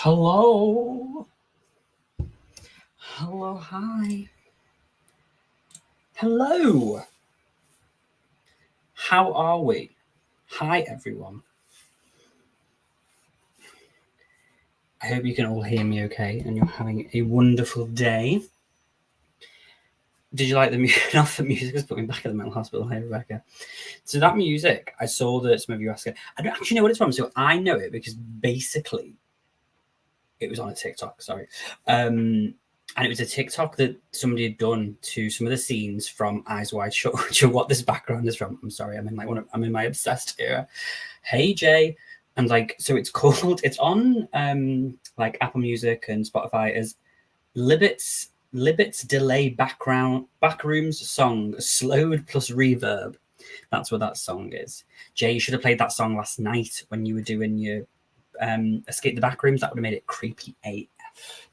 Hello. Hello, hi. Hello. How are we? Hi, everyone. I hope you can all hear me okay and you're having a wonderful day. Did you like the music? Enough the music has put me back at the mental hospital. Hey, Rebecca. So that music, I saw that some of you asked it. I don't actually know what it's from. So I know it because basically it was on a TikTok, sorry. And it was a TikTok that somebody had done to some of the scenes from Eyes Wide Shut. Do you know what this background is from? I'm sorry, I'm in my obsessed era. Hey Jay, and so it's called. It's on like Apple Music and Spotify as Libet's delay backrooms song slowed plus reverb. That's what that song is. Jay, you should have played that song last night when you were doing your Escape the Backrooms. That would have made it creepy AF.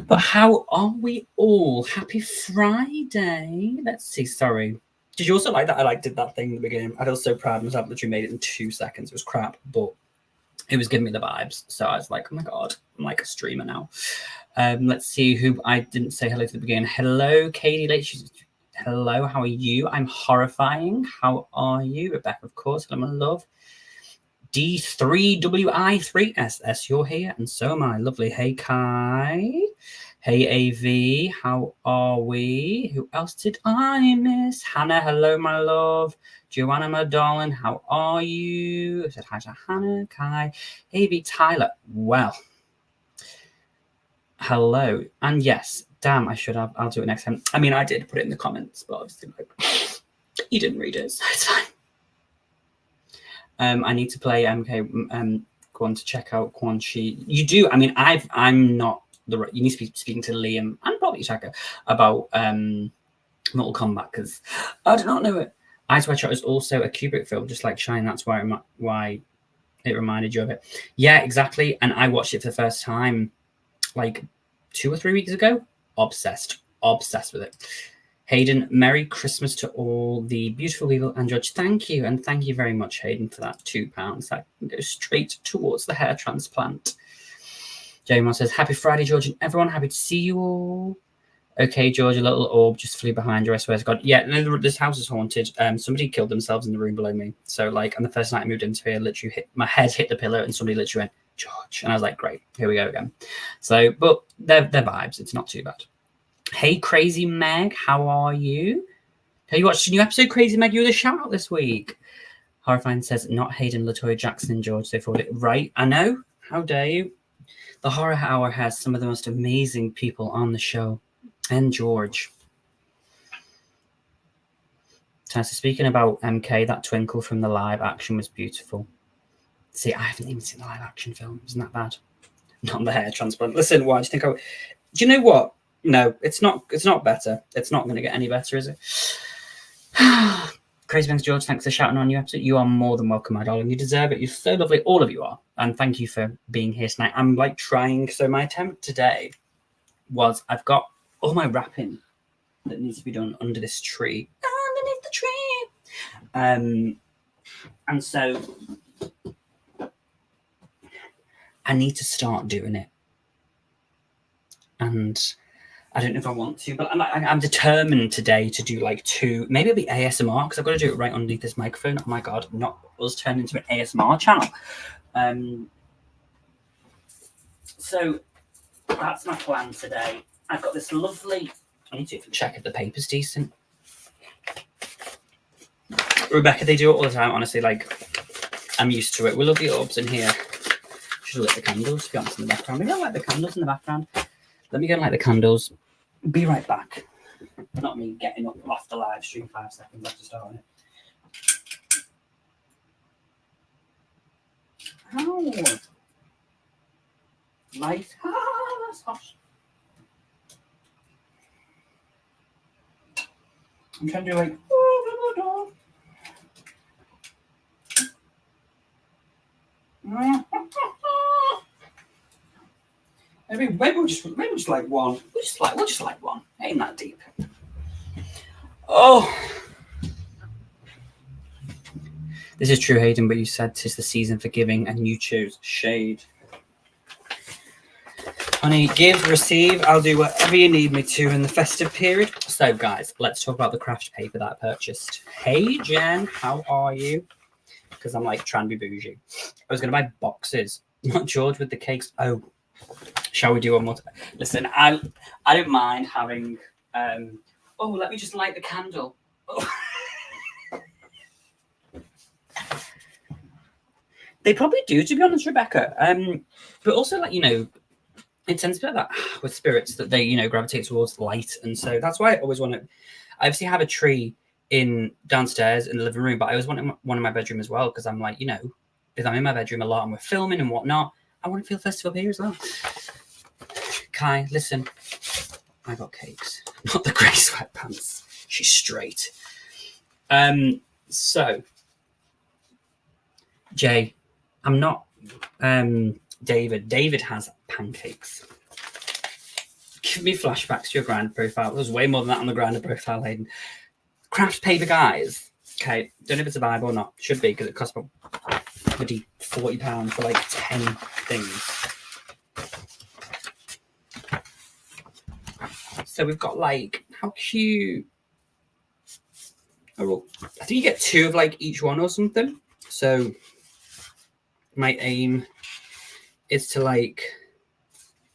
But how are we all? Happy Friday. Let's see. Sorry. Did you also like that? I did that thing in the beginning. I was so proud of myself. Literally made it in 2 seconds. It was crap, but it was giving me the vibes. So I was like, oh my God, I'm like a streamer now. Let's see who I didn't say hello to the beginning. Hello, Katie. Hello, how are you? I'm horrifying. How are you? Rebecca, of course. Hello, my love. D3WI3SS, you're here, and so am I. Lovely. Hey, Kai. Hey, AV. How are we? Who else did I miss? Hannah, hello, my love. Joanna, my darling, how are you? I said hi to Hannah, Kai. AV, Tyler. Well, hello. And yes, damn, I should have. I'll do it next time. I mean, I did put it in the comments, but obviously, you didn't read it, so it's fine. I need to play MK. Go on to check out Quan Chi. You do. I mean, I'm not the right. You need to be speaking to Liam and probably Chaka about Mortal Kombat because I do not know it. Eyes Wide Shut is also a Kubrick film, just like Shine. That's why it reminded you of it. Yeah, exactly. And I watched it for the first time like 2 or 3 weeks ago. Obsessed with it. Hayden, Merry Christmas to all the beautiful people. And George, thank you. And thank you very much, Hayden, for that £2. That can go straight towards the hair transplant. Jamie says, happy Friday, George, and everyone. Happy to see you all. Okay, George, a little orb just flew behind you, I swear to God. Yeah, no, this house is haunted. Somebody killed themselves in the room below me. So, and the first night I moved into here, literally my head hit the pillow and somebody literally went, George. And I was like, great, here we go again. So, but they're vibes. It's not too bad. Hey, Crazy Meg, how are you? Have you watched a new episode, Crazy Meg? You were the shout out this week. Horrifying says, not Hayden, LaToya Jackson, George. They thought it right. I know. How dare you? The Horror Hour has some of the most amazing people on the show. And George. So speaking about MK, that twinkle from the live action was beautiful. See, I haven't even seen the live action film. Isn't that bad? Not the hair transplant. Listen, why do you think do you know what? No, it's not better. It's not going to get any better, is it? Crazy Banks George, thanks for shouting on you episode. You are more than welcome, my darling. You deserve it. You're so lovely. All of you are. And thank you for being here tonight. I'm trying. So my attempt today was I've got all my wrapping that needs to be done under this tree. Underneath the tree. And so I need to start doing it. And I don't know if I want to, but I'm determined today to do 2, maybe it'll be ASMR because I've got to do it right underneath this microphone. Oh my God, not us turn into an ASMR channel. So that's my plan today. I've got this lovely, I need to check if the paper's decent. Rebecca, they do it all the time, honestly, I'm used to it. We'll love the orbs in here. Should have lit the candles, to be honest, in the background. Maybe I'll light the candles in the background. Let me go and light the candles. Be right back. Not me getting up off the live stream 5 seconds after starting it. Ow! Light. That's hot. I'm trying to do maybe we'll just like one. We'll just like one. Ain't that deep. Oh, this is true, Hayden. But you said 'tis the season for giving, and you chose shade. Honey, give, receive. I'll do whatever you need me to in the festive period. So, guys, let's talk about the craft paper that I purchased. Hey, Jen, how are you? Because I'm like trying to be bougie. I was going to buy boxes, not George with the cakes. Oh, shall we do one more? Listen, I don't mind having. Oh, let me just light the candle. Oh. They probably do, to be honest, Rebecca. But also, like, you know, it tends to be like that with spirits that they, you know, gravitate towards light, and so that's why I always want to. I obviously have a tree in downstairs in the living room, but I always want one in my bedroom as well, because I'm like, you know, if I'm in my bedroom a lot and we're filming and whatnot, I want to feel festive up here as well. Kai, listen, I got cakes, not the grey sweatpants. She's straight. So, Jay, I'm not David. David has pancakes. Give me flashbacks to your grinder profile. There's way more than that on the grinder profile, Hayden. Craft paper, guys. Okay, don't know if it's a Bible or not. Should be, because it costs about £40 for like 10 things. So we've got like, how cute. Oh, well, I think you get 2 of like each one or something. So my aim is to like,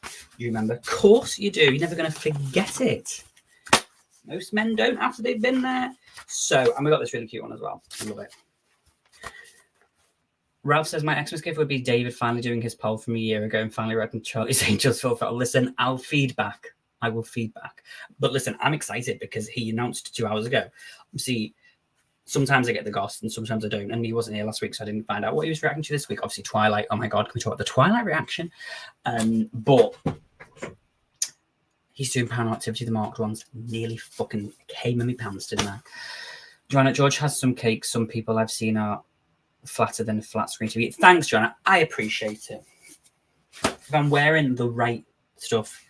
do you remember? Of course you do. You're never going to forget it. Most men don't after they've been there. So, and we got this really cute one as well. I love it. Ralph says, my Xmas gift would be David finally doing his poll from a year ago and finally writing Charlie's Angels Fulfill. Listen, I'll feedback. I will feedback. But listen, I'm excited because he announced 2 hours ago. See, sometimes I get the goss and sometimes I don't. And he wasn't here last week, so I didn't find out what he was reacting to this week. Obviously, Twilight. Oh my God, can we talk about the Twilight reaction? But he's doing Paranormal Activity, the marked ones. Nearly fucking came in my pants, didn't I? Joanna, George has some cakes. Some people I've seen are flatter than a flat screen TV. Thanks, Joanna. I appreciate it. If I'm wearing the right stuff.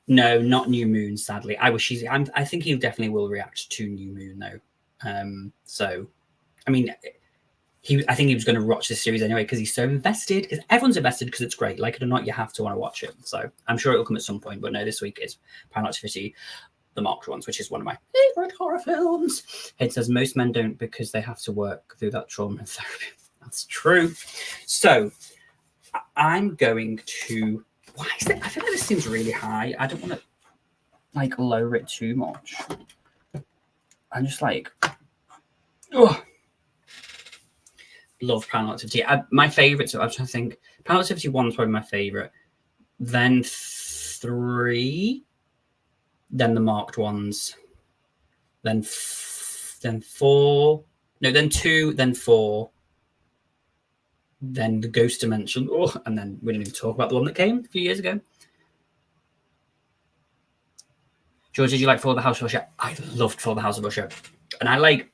No, not New Moon, sadly. I think he definitely will react to New Moon, though. So, I mean, I think he was going to watch this series anyway because he's so invested. Because everyone's invested because it's great. Like it or not, you have to want to watch it. So I'm sure it'll come at some point. But no, this week is Paranormal Activity, the marked ones, which is one of my favorite horror films. It says most men don't because they have to work through that trauma and therapy. That's true. So I'm going to. Why is it? I feel like this seems really high. I don't want to like lower it too much. I'm just like, oh, love Paranormal Activity. My favorite. So I was trying to think. Paranormal Activity 1 is probably my favorite. Then 3. Then the marked ones. Then 4. No, then 2. Then 4. Then the Ghost Dimension. Oh, and then we didn't even talk about the one that came a few years ago. George, did you like For the House of Usher? I loved For the House of Usher. And I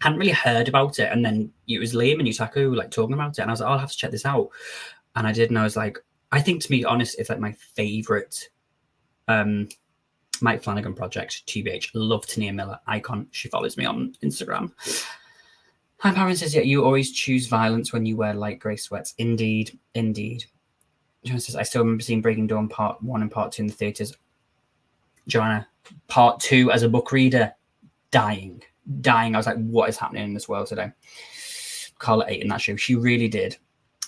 hadn't really heard about it. And then it was Liam and Yutaku like talking about it. And I was like, oh, I'll have to check this out. And I did. And I was like, I think to be honest, it's like my favorite Mike Flanagan project, TBH. Love Tania Miller, icon. She follows me on Instagram. Hi, Parent says, yeah, you always choose violence when you wear light grey sweats. Indeed, indeed. Joanna says, I still remember seeing Breaking Dawn Part 1 and Part 2 in the theatres. Joanna, Part 2 as a book reader, dying. I was like, what is happening in this world today? Carla ate in that show. She really did.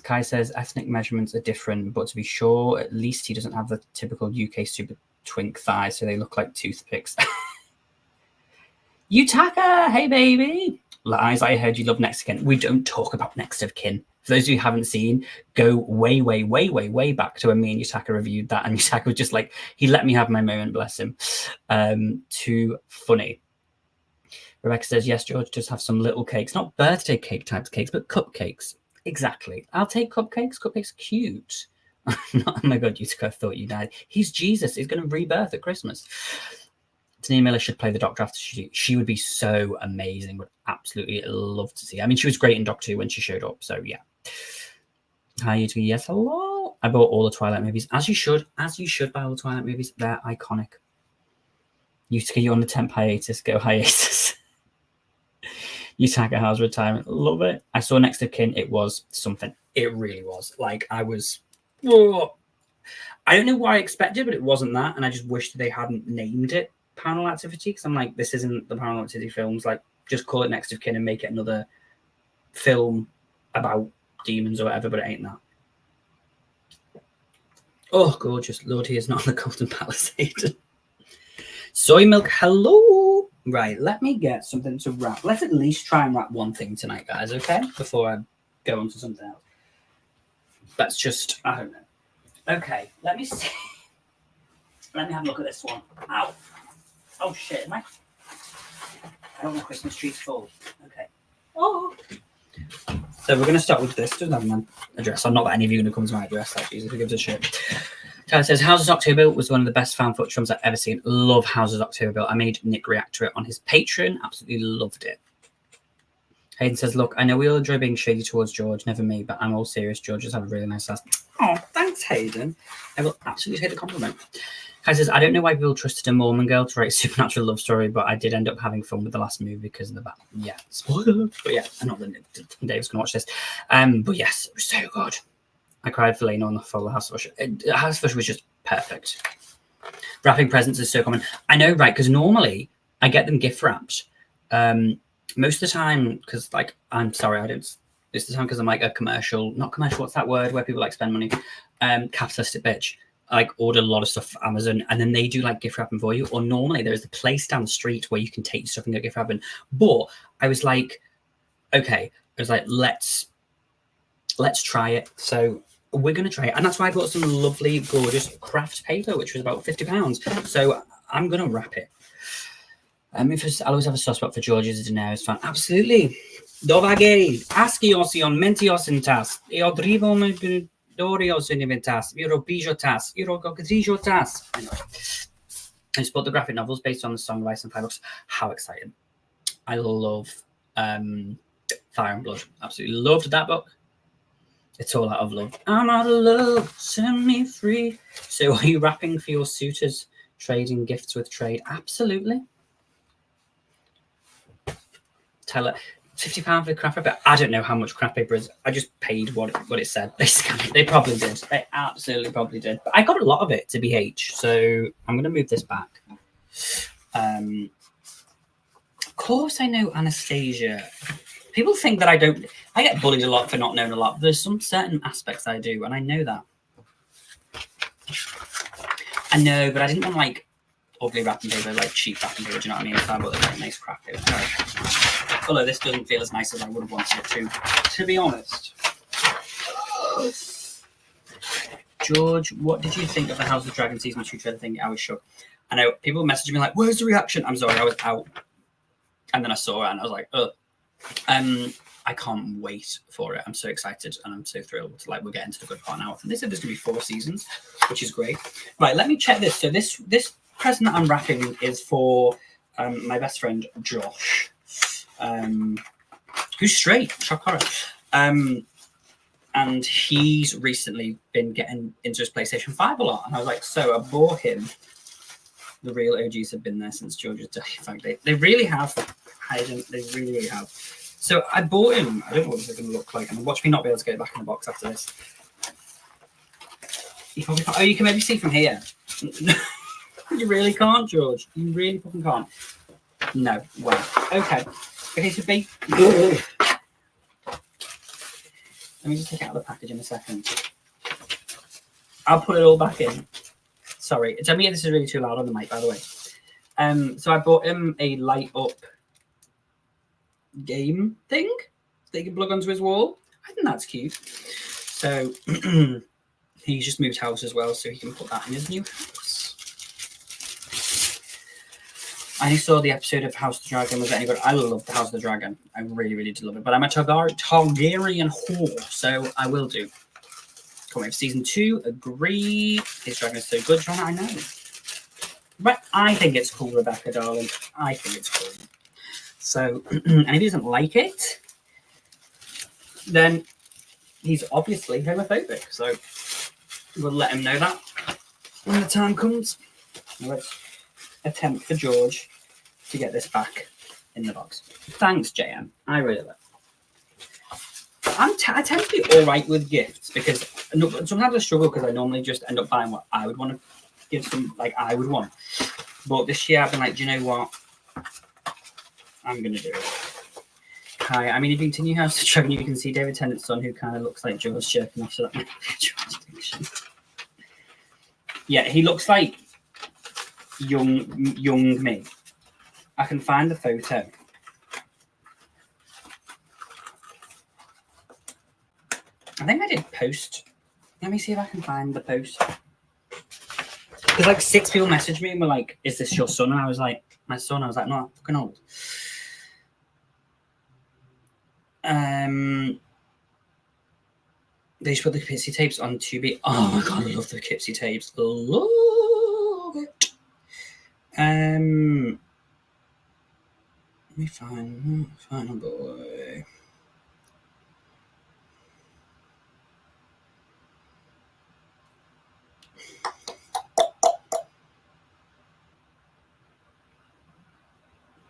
Kai says, ethnic measurements are different, but to be sure, at least he doesn't have the typical UK super twink thighs, so they look like toothpicks. Yutaka, hey, baby. Lies, I heard you love Next of Kin. We don't talk about Next of Kin. For those of you who haven't seen, go way, way, way, way, way back to when me and Yutaka reviewed that. And Yutaka was just like, he let me have my moment, bless him. Too funny. Rebecca says, yes, George does have some little cakes. Not birthday cake types of cakes, but cupcakes. Exactly. I'll take cupcakes. Cupcakes are cute. Oh my God, Yutaka, I thought you died. He's Jesus. He's going to rebirth at Christmas. Tania Miller should play the Doctor after she would be so amazing. Would absolutely love to see. I mean, she was great in Doctor Who when she showed up. So yeah. Hi, YouTube. Yes, hello. I bought all the Twilight movies, as you should. As you should buy all the Twilight movies. They're iconic. Yutaka, you on the temp hiatus. Go hiatus. Yutaka House retirement. Love it. I saw Next of Kin. It was something. It really was. Like I was. Oh. I don't know what I expected, but it wasn't that. And I just wish they hadn't named it Paranormal Activity, because I'm like, this isn't the Paranormal Activity films. Like, just call it Next of Kin and make it another film about demons or whatever, but it ain't that. Oh, gorgeous. Lord, he is not on the Golden Palisade. Soy milk, hello. Right, let me get something to wrap. Let's at least try and wrap one thing tonight, guys, okay? Before I go on to something else. Let's just, I don't know. Okay, let me see. Let me have a look at this one. Ow. Oh, shit. I don't want Christmas trees full. Okay. Oh. So we're going to start with this. Doesn't have an address. I'm not that any of you are going to come to my address. Like, Jesus, who gives a shit. Tyler says, Houses October was one of the best found footage films I've ever seen. Love Houses October. I made Nick react to it on his Patreon. Absolutely loved it. Hayden says, look, I know we all enjoy being shady towards George, never me, but I'm all serious. George just had a really nice ass. Oh, thanks, Hayden. I will absolutely take the compliment. Kai says, I don't know why people trusted a Mormon girl to write a supernatural love story, but I did end up having fun with the last movie because of the bat. Yeah, spoiler. But yeah, I'm not that Dave's going to watch this. But yes, it was so good. I cried for Lena on the full House of Usher. House of Usher was just perfect. Wrapping presents is so common. I know, right? Because normally I get them gift wrapped. Most of the time, because like, I'm sorry, I don't. Most of the time, because I'm like a commercial, not commercial. What's that word where people like spend money? Capitalistic bitch. I like order a lot of stuff for Amazon, and then they do like gift wrapping for you. Or normally there is a place down the street where you can take your stuff and go gift wrapping. But I was like, okay, I was like, let's try it. So we're going to try it. And that's why I bought some lovely, gorgeous craft paper, which was about £50. So I'm going to wrap it. I always have a soft spot for George's Daenerys fan. Absolutely. Dovageri, Askiosion, Mentiosintas, Eodrivo Dorios Inventas, Eurobijotas, Eurogogrijotas. Anyway, I just bought the graphic novels based on the Song of Ice and 5 books. How exciting. I love Fire and Blood. Absolutely loved that book. It's all out of love. I'm out of love, set me free. So are you wrapping for your suitors, trading gifts with trade? Absolutely. Tell her £50 for the craft paper. I don't know how much craft paper is. I just paid what it said. They probably did. They absolutely probably did. But I got a lot of it to BH, so I'm going to move this back. Of course I know Anastasia. People think that I don't. I get bullied a lot for not knowing a lot. There's some certain aspects I do, and I know that. I know, but I didn't want like ugly wrapping paper, like cheap wrapping paper. Do you know what I mean? So I bought this nice craft paper. Although this doesn't feel as nice as I would have wanted it to be honest. George, what did you think of the House of the Dragon season 2 trailer thing? I was shook. I know people messaged me like, "Where's the reaction?" I'm sorry, I was out, and then I saw it, and I was like, "Ugh." I can't wait for it. I'm so excited and I'm so thrilled. Like, we're getting to the good part now. And they said there's going to be 4 seasons, which is great. Right, let me check this. So this present that I'm wrapping is for my best friend Josh, who's straight. Shock horror. And he's recently been getting into his PlayStation 5 a lot. And I was like, so I bought him. The real OGs have been there since George's day. In fact, they really have. They really have. So I bought him. I don't know what this is going to look like. And watch me not be able to get it back in the box after this. You can maybe see from here. You really can't, George. You really fucking can't. No. Wow. Okay. Okay, so let me just take it out of the package in a second. I'll put it all back in. Sorry. Tell me if this is really too loud on the mic, by the way. So I bought him a light up game thing that he can plug onto his wall. I think that's cute. So he's just moved house as well, so he can put that in his new house. And he saw the episode of House of the Dragon. Was any good? I love the House of the Dragon. I really, really did love it. But I'm a Targaryen whore, so I will do. Can't wait for season 2. Agree. This dragon is so good, John. I know. But I think it's cool, Rebecca, darling. I think it's cool. So, and if he doesn't like it, then he's obviously homophobic. So we'll let him know that when the time comes. Now let's attempt for George to get this back in the box. Thanks, JM. I really love it. I tend to be all right with gifts because sometimes I struggle because I normally just end up buying what I would want to give some, like I would want. But this year I've been like, do you know what? I'm going to do it. Hi, I mean, if you continue House of Dragon, you can see David Tennant's son, who kind of looks like George jerking off. So that might be a distinction. Yeah, he looks like young me. I can find the photo. I think I did post. Let me see if I can find the post. Because like 6 people messaged me and were like, "Is this your son?" And I was like, "My son." I was like, "No, I'm fucking old." They just put the Poughkeepsie tapes on Tubi. Oh my god, I love the Poughkeepsie tapes. Love it. Let me find a boy.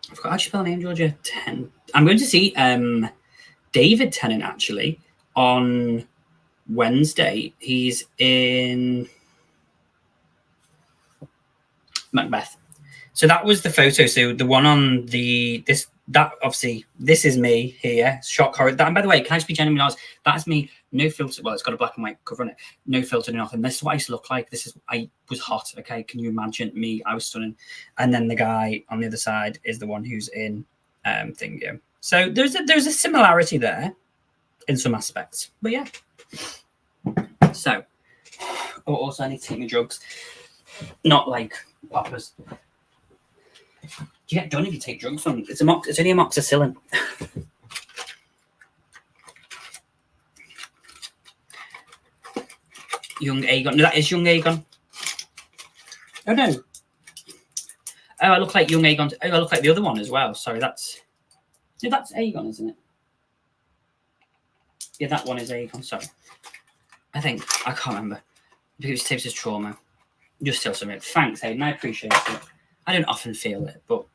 I forgot how to spell the name, Georgia. I'm going to see David Tennant actually on Wednesday. He's in Macbeth. So that was the photo. So the one on this is me here. Shock horror. That, and by the way, can I just be genuinely honest? That's me. No filter. Well, it's got a black and white cover on it. No filter, nothing. This is what I used to look like. I was hot. Okay, can you imagine me? I was stunning. And then the guy on the other side is the one who's in Thingo. So there's a similarity there in some aspects. But yeah. So also I need to take my drugs. Not like poppers. You get done if you take drugs on. It's only amoxicillin. Young Aegon. No, that is Young Aegon. Oh no. Oh, I look like Young Aegon. Oh, I look like the other one as well. Sorry, that's Aegon, isn't it? Yeah, that one is Aegon. Sorry. I think I can't remember. Because tapes is trauma. You're still something. Thanks, Hayden. I appreciate it. I don't often feel it, but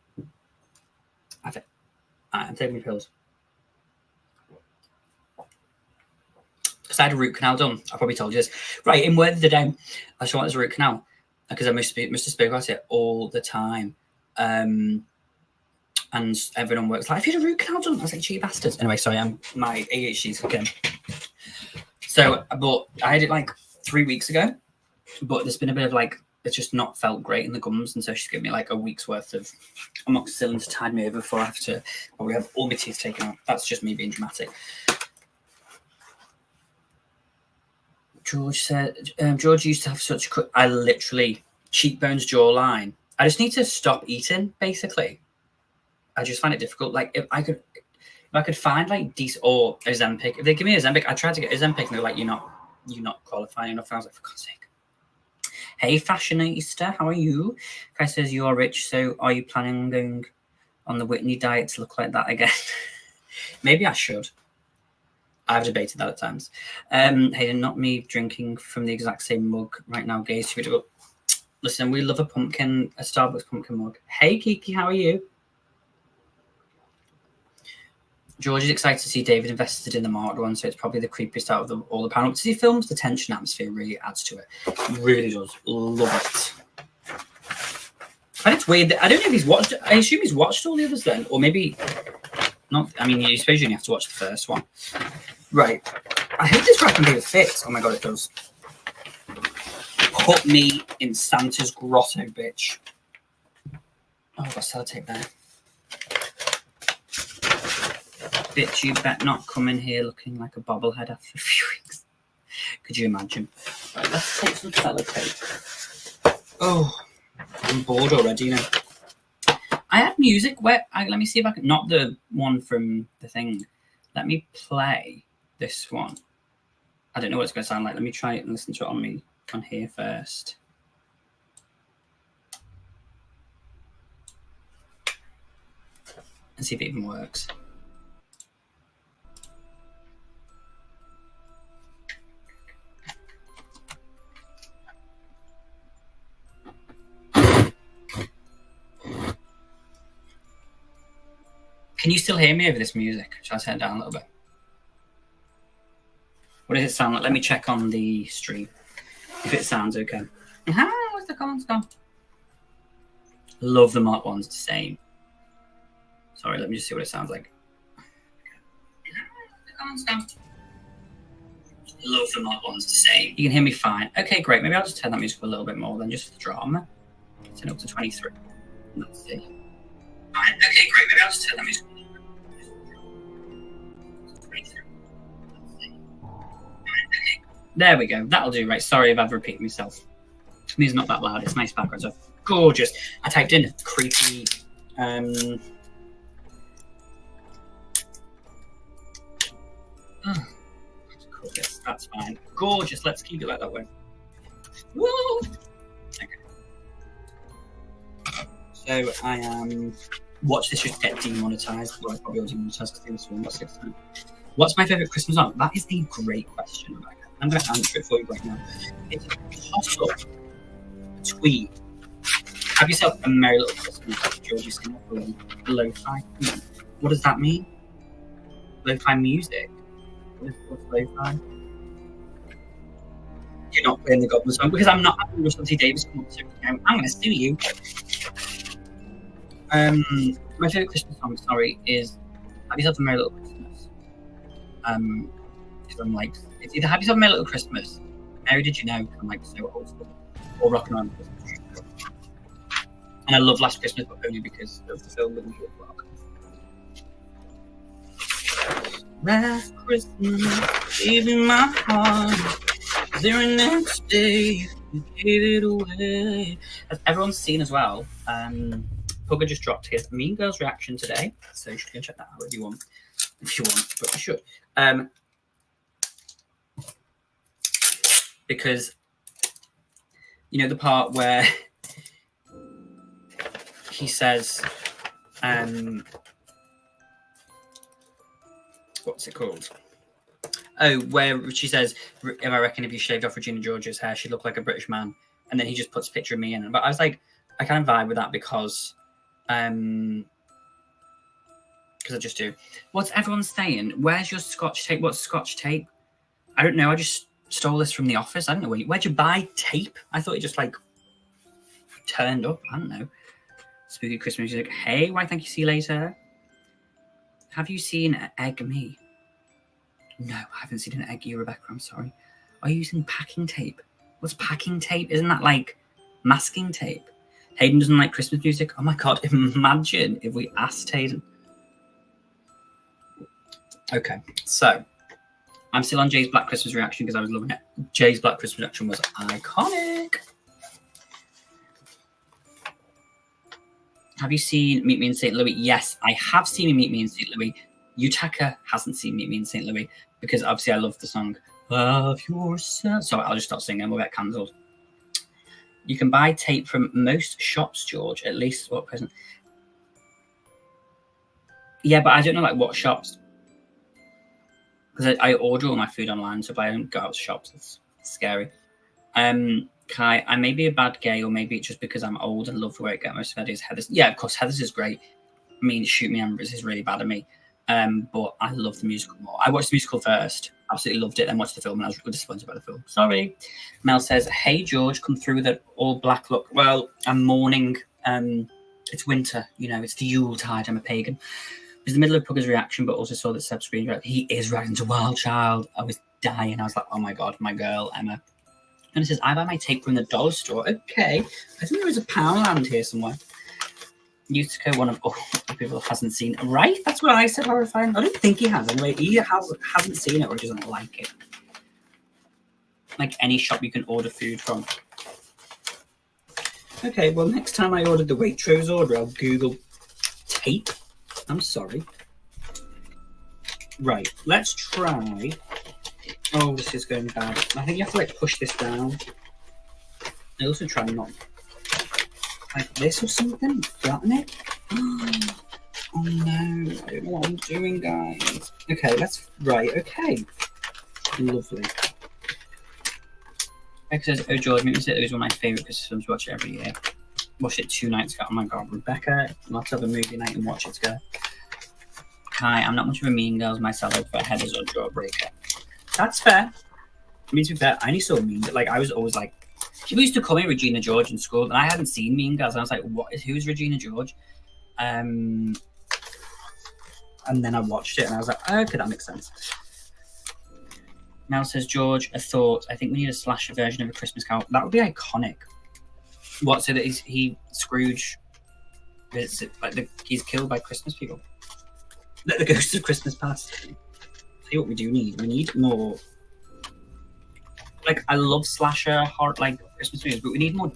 I'm taking my pills. Because I had a root canal done. I probably told you this. Right, in Word of the Day, I saw it as a root canal. Because I must have spoken about it all the time. And everyone works like, "Have you had a root canal done?" I was like, "Gee, bastards." Anyway, sorry, my ADHD's again. So, but I had it like 3 weeks ago. But there's been a bit of like, it's just not felt great in the gums, and so she's given me like a week's worth of amoxicillin to tide me over before I have to probably have all my teeth taken out. That's just me being dramatic. George said, George used to have such I literally cheekbones, jawline. I just need to stop eating, basically. I just find it difficult. Like if I could find like decent or Ozempic. If they give me Ozempic, I tried to get Ozempic and they're like, you're not qualifying enough. And I was like, for God's sake. Hey, fashionista, how are you? Guy says you are rich, so are you planning on going on the Whitney diet to look like that again? Maybe I should. I've debated that at times. Hayden, not me drinking from the exact same mug right now, gays. Listen, we love a Starbucks pumpkin mug. Hey, Kiki, how are you? George is excited to see David invested in the marked one, so it's probably the creepiest out of all the Panopticity films. The tension atmosphere really adds to it. It really does. Love it. And it's weird. I don't know if he's watched. I assume he's watched all the others then, or maybe not. I mean, you suppose you only have to watch the first one. Right. I hope this wrapping paper fits. Oh my god, it does. Put me in Santa's grotto, bitch. Oh, I've got sellotape there. Bitch, you bet not come in here looking like a bobblehead after a few weeks. Could you imagine? Right, let's take some sellotape. Oh, I'm bored already, you know. I had music where let me see if I can, not the one from the thing. Let me play this one. I don't know what it's going to sound like. Let me try it and listen to it on here first. And see if it even works. Can you still hear me over this music? Shall I turn it down a little bit? What does it sound like? Let me check on the stream if it sounds okay. Where's the comments gone? Love the Mark ones. Same. Sorry, let me just see what it sounds like. The comments gone. Love the Mark ones. Same. You can hear me fine. Okay, great. Maybe I'll just turn that music a little bit more than just for the drama. Turn it up to 23. Let's see. Fine. Okay, great. Maybe I'll just turn that music. There we go. That'll do, right? Sorry if I've repeated myself. To me, it's not that loud. It's nice background stuff. Gorgeous. I typed in creepy. That's fine. Gorgeous. Let's keep it like that way. Woo! Okay. So I am. Watch this just get demonetized. Well, I probably will demonetize because this one was 6 times. What's my favourite Christmas song? That is a great question, Rebecca. I'm going to answer it for you right now. It's a toss-up between Have Yourself a Merry Little Christmas, Georgie Singer, or lo-fi. What does that mean? Lo-fi music? What's lo-fi? You're not playing the Goblin song because I'm not having Russell T Davies come up to me. I'm going to sue you. My favourite Christmas song, sorry, is Have Yourself a Merry Little Christmas. Because I'm like, it's either Have Yourself a Merry Little Christmas, Mary Did You Know, I'm like so old school, or Rockin' Around the Christmas Tree. And I love Last Christmas, but only because of the film with George Rock. Last Christmas, gave you my heart. The very next day, you gave it away. As everyone's seen as well, Pugger just dropped his Mean Girls reaction today, so you should go check that out if you want. If you want, but you should. Because, you know, the part where he says, what's it called? Oh, where she says, I reckon if you shaved off Regina George's hair, she'd look like a British man. And then he just puts a picture of me in. But I was like, I kind of vibe with that because I just do. What's everyone saying? Where's your Scotch tape? What's Scotch tape? I don't know. I just stole this from the office. I don't know where'd you buy tape? I thought it just like turned up. I don't know. Spooky Christmas music. Hey, why? Thank you. See you later. Have you seen Egg Me? No, I haven't seen an Egg You, Rebecca. I'm sorry. Are you using packing tape? What's packing tape? Isn't that like masking tape? Hayden doesn't like Christmas music. Oh my god! Imagine if we asked Hayden. Okay, so I'm still on Jay's Black Christmas reaction because I was loving it. Jay's Black Christmas reaction was iconic. Have you seen Meet Me in St. Louis? Yes, I have seen Meet Me in St. Louis. Utaka hasn't seen Meet Me in St. Louis because obviously I love the song Love Yourself. So I'll just stop singing and we'll get cancelled. You can buy tape from most shops, George, at least what present. Yeah, but I don't know like what shops. Because I order all my food online, so if I don't go out to shops, it's scary. Kai, I may be a bad gay, or maybe it's just because I'm old and love the way I get most of ideas. Heather's, yeah, of course, Heather's is great. I mean, Shoot Me Embers is really bad at me. But I love the musical more. I watched the musical first, absolutely loved it, then watched the film, and I was really disappointed by the film. Sorry. Mel says, hey, George, come through with that all black look. Well, I'm mourning. It's winter, you know, it's the Yule tide. I'm a pagan. It was the middle of Pugger's reaction, but also saw that Seb screen. He is right into Wild Child. I was dying. I was like, oh my God, my girl, Emma. And it says, I buy my tape from the dollar store. Okay. I think there is a Poundland here somewhere. Utica, one of all the people hasn't seen. Right? That's what I said, horrifying. I don't think he has. Anyway, he hasn't seen it or doesn't like it. Like any shop you can order food from. Okay, well, next time I ordered the Waitrose order, I'll Google tape. I'm sorry. Right, let's try. Oh, this is going bad. I think you have to like push this down. I also try not like this or something. Flatten it. Oh no, I don't know what I'm doing, guys. Okay, let's. Right, okay. Lovely. Rebecca says, oh George, Meet Me in St. Louis is one of my favourite Christmas films. Watch it every year. Watched it 2 nights ago. Oh my God, Rebecca, let's have a movie night and watch it together. Hi, I'm not much of a Mean Girls myself, but Heathers or Jawbreaker. That's fair. I mean, to be fair, I only saw Mean Girls. Like, I was always like, people used to call me Regina George in school, and I hadn't seen Mean Girls. And I was like, who's Regina George? And then I watched it, and I was like, okay, that makes sense. Mel says, George, a thought. I think we need a slasher version of A Christmas Carol. That would be iconic. What, so that Scrooge, he's killed by Christmas people? The ghosts of Christmas past. See what we do need? We need more. Like, I love slasher horror, like Christmas movies, but we need more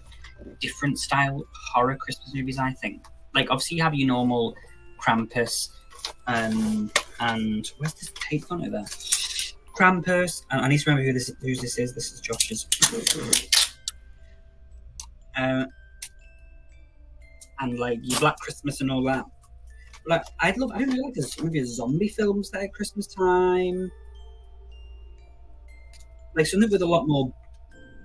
different style horror Christmas movies, I think. Like, obviously, you have your normal Krampus, and where's this tape on it there? Krampus, and I need to remember who this is. This is Josh's. And like your Black Christmas and all that. Like, I don't know, like maybe a zombie film set at Christmas time. Like something with a lot more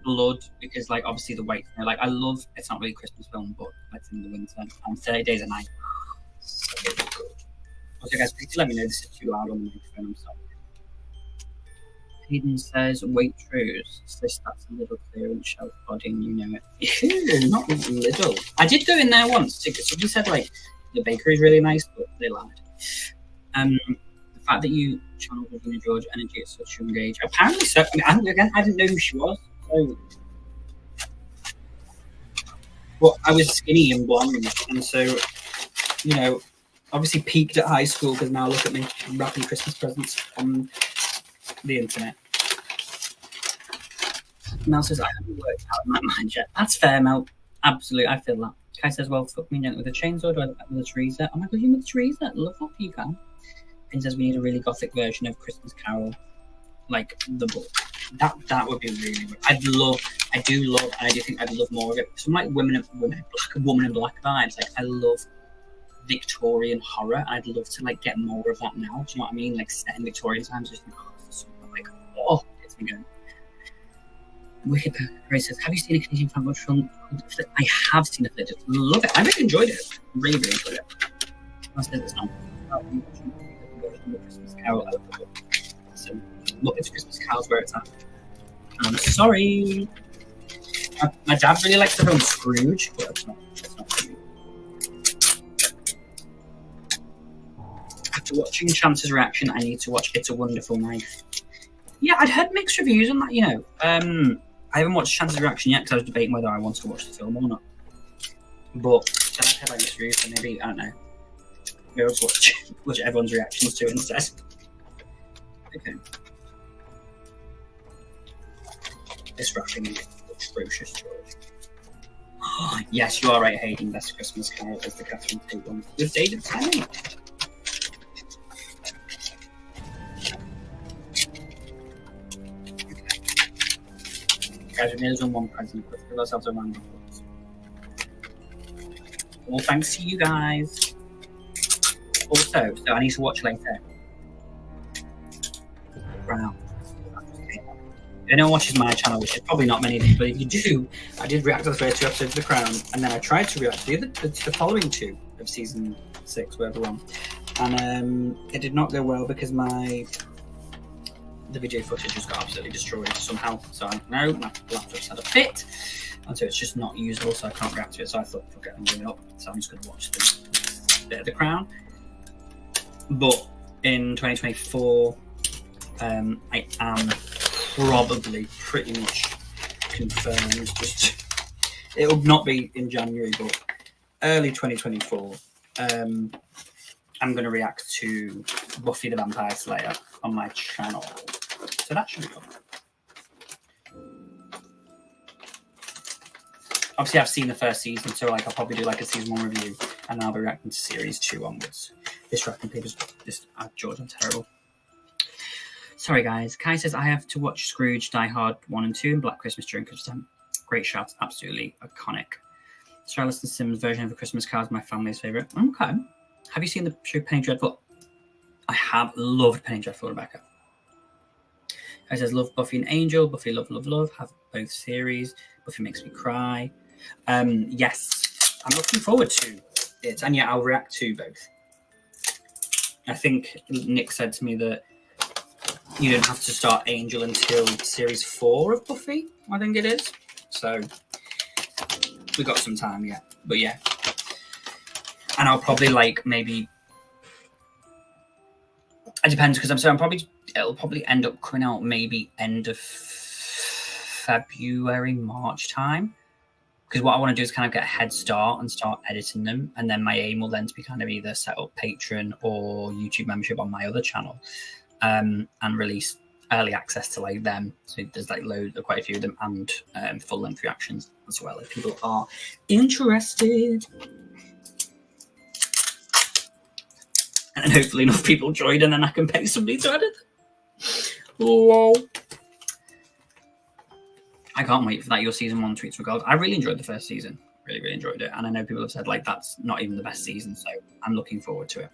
blood, because like obviously the weight. Like, I love, it's not really a Christmas film, but it's in the winter. And 30 Days a Night. So good. Also, guys, please let me know this is too loud on the microphone. I'm sorry. Hayden says, Waitrose. Sis, that's a little clearance shelf body, and you know it. Ew, not little. I did go in there once. Somebody said like the bakery is really nice, but they lied. The fact that you channeled Regina George energy at such a young age, apparently so. I mean, I didn't know who she was. So, well, I was skinny and blonde, and so, you know, obviously peaked at high school, because now look at me wrapping Christmas presents on the internet. Mel says, I haven't worked out in my mind yet. That's fair, Mel. Absolutely, I feel that. Kai says, well, fuck me gently with a chainsaw. Do I look like Mother Teresa? Oh my god, you Mother Teresa. Love that for you, Kai. And says, we need a really gothic version of Christmas Carol, like the book. That would be really good. I do love, and I do think I'd love more of it. Some like Woman in Black vibes. Like, I love Victorian horror. I'd love to like get more of that now. Do you know what I mean? Like, set in Victorian times, just like, oh, it's me going. Wicked Grace says, have you seen a Canadian fan film? I have seen it. I love it. I really enjoyed it. Really enjoyed it. I said it's not Christmas Carol. So look, it's Christmas Carol's where it's at. I'm sorry. My dad really likes the film Scrooge, but it's not for me. After watching Chance's reaction, I need to watch It's a Wonderful Life. Yeah, I'd heard mixed reviews on that, you know. I haven't watched Chance's reaction yet because I was debating whether I wanted to watch the film or not. But then I've heard mixed reviews, so maybe, I don't know. Maybe I'll just watch everyone's reactions to it instead. Okay. This wrapping is atrocious, George. Oh, yes, you are right, Hayden. Best Christmas Carol is the Catherine Tate one with David Tennant. Guys, we made us on one present. Let's give ourselves a round of applause. Well, thanks to you guys. Also, so I need to watch later. Wow. If anyone watches my channel, which is probably not many of you, but if you do, I did react to the first 2 episodes of The Crown, and then I tried to react to the following 2 of season 6, wherever we're on. And it did not go well because the video footage just got absolutely destroyed somehow. So no, my laptop's had a fit, and so it's just not usable, so I can't react to it. So I thought, forget I'm giving up. So I'm just going to watch the bit of The Crown. But in 2024, I am probably pretty much confirmed. Just it'll not be in January, but early 2024. I'm going to react to Buffy the Vampire Slayer on my channel. So that should be fun. Obviously, I've seen the first season, so like I'll probably do like a season 1 review, and then I'll be reacting to series 2 onwards. This wrapping paper's George, I'm terrible. Sorry, guys. Kai says I have to watch Scrooge, Die Hard 1 and 2, and Black Christmas during Christmas time. Great shout, absolutely iconic. Charleston Sims' version of The Christmas Carol is my family's favourite. Okay. Have you seen the show Penny Dreadful? I have loved Penny Dreadful, Rebecca. It says, love Buffy and Angel. Buffy, love, love, love. Have both series. Buffy makes me cry. Yes, I'm looking forward to it. And yeah, I'll react to both. I think Nick said to me that you don't have to start Angel until series 4 of Buffy, I think it is. So we got some time yet. But yeah. And I'll probably like maybe it depends because it'll probably end up coming out maybe end of February, March time. Because what I want to do is kind of get a head start and start editing them. And then my aim will then to be kind of either set up Patreon or YouTube membership on my other channel and release early access to like them. So there's like quite a few of them and full length reactions as well if people are interested. And then hopefully enough people join and then I can pay somebody to edit them. Lol. I can't wait for that. Your season 1 tweets were gold. I really enjoyed the first season. Really enjoyed it. And I know people have said like that's not even the best season. So I'm looking forward to it.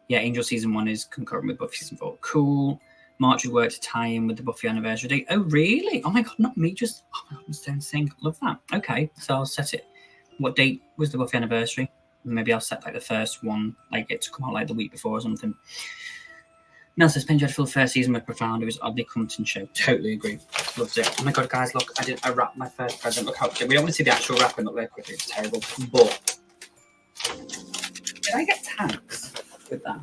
Yeah, Angel season 1 is concurrent with Buffy season 4. Cool. March would work to tie in with the Buffy anniversary date. Oh, really? Oh my God, not me. Just, oh my God, I'm so insane. Love that. Okay, so I'll set it. What date was the Buffy anniversary? Maybe I'll set like the first one, like it to come out like the week before or something. Mel says, Penny Dreadful first season was profound. It was oddly content show. Totally agree. Loved it. Oh my God, guys, look, I wrapped my first present. Look how we don't want to see the actual wrapping up very quickly. It's terrible. But did I get tags with that?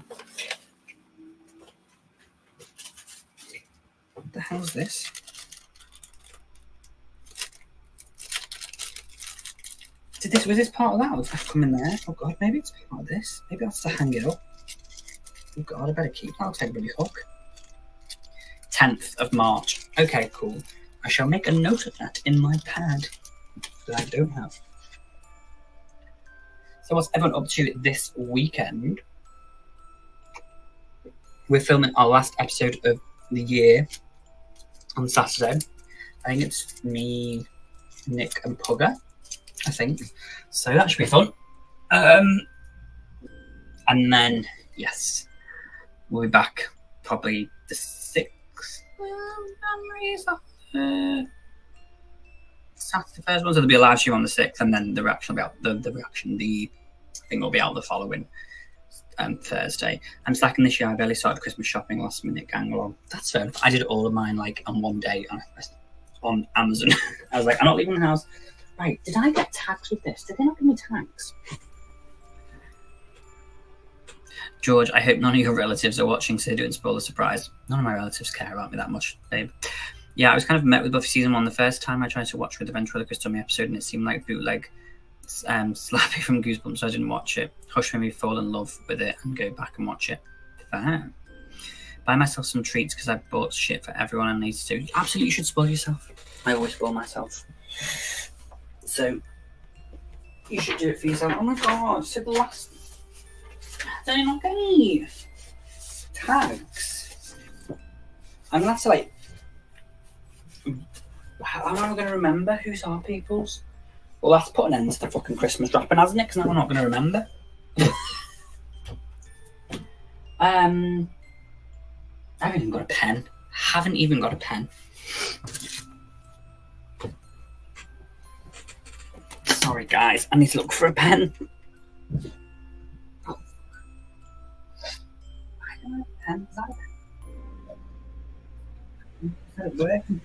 What the hell's this? Was this part of that? Was that come in there? Oh God, maybe it's part of this. Maybe I'll have to hang it up. Oh God, I better keep that. I'll take a bloody hook. 10th of March. Okay, cool. I shall make a note of that in my pad that I don't have. So what's everyone up to this weekend? We're filming our last episode of the year on Saturday. I think it's me, Nick and Pugger. I think. So that should be fun. And then, yes, we'll be back probably the 6th. Memories of Saturday first one. So there'll be a live stream on the 6th, and then the reaction will be out. The thing will be out the following Thursday. I'm slacking this year. I barely started Christmas shopping last minute, gang. Well, that's fair enough. I did all of mine like on one day on Amazon. I was like, I'm not leaving the house. Right, did I get tags with this? Did they not give me tags? George, I hope none of your relatives are watching so they don't spoil the surprise. None of my relatives care about me that much, babe. Yeah, I was kind of met with Buffy season 1 the first time I tried to watch with the ventriloquist dummy episode, and it seemed like bootleg Slappy from Goosebumps, so I didn't watch it. Hush made me fall in love with it and go back and watch it. Fair. Buy myself some treats because I bought shit for everyone I need to do. Absolutely, you should spoil yourself. I always spoil myself. So, you should do it for yourself. Oh my God, so the last... They're not any tags. I'm going to have to, like... How am I going to remember who's our people's? Well, that's put an end to the fucking Christmas wrapping, hasn't it? Because now we're not going to remember. I haven't even got a pen. Sorry, guys. I need to look for a pen. Oh. I don't have a pen. Is that a pen?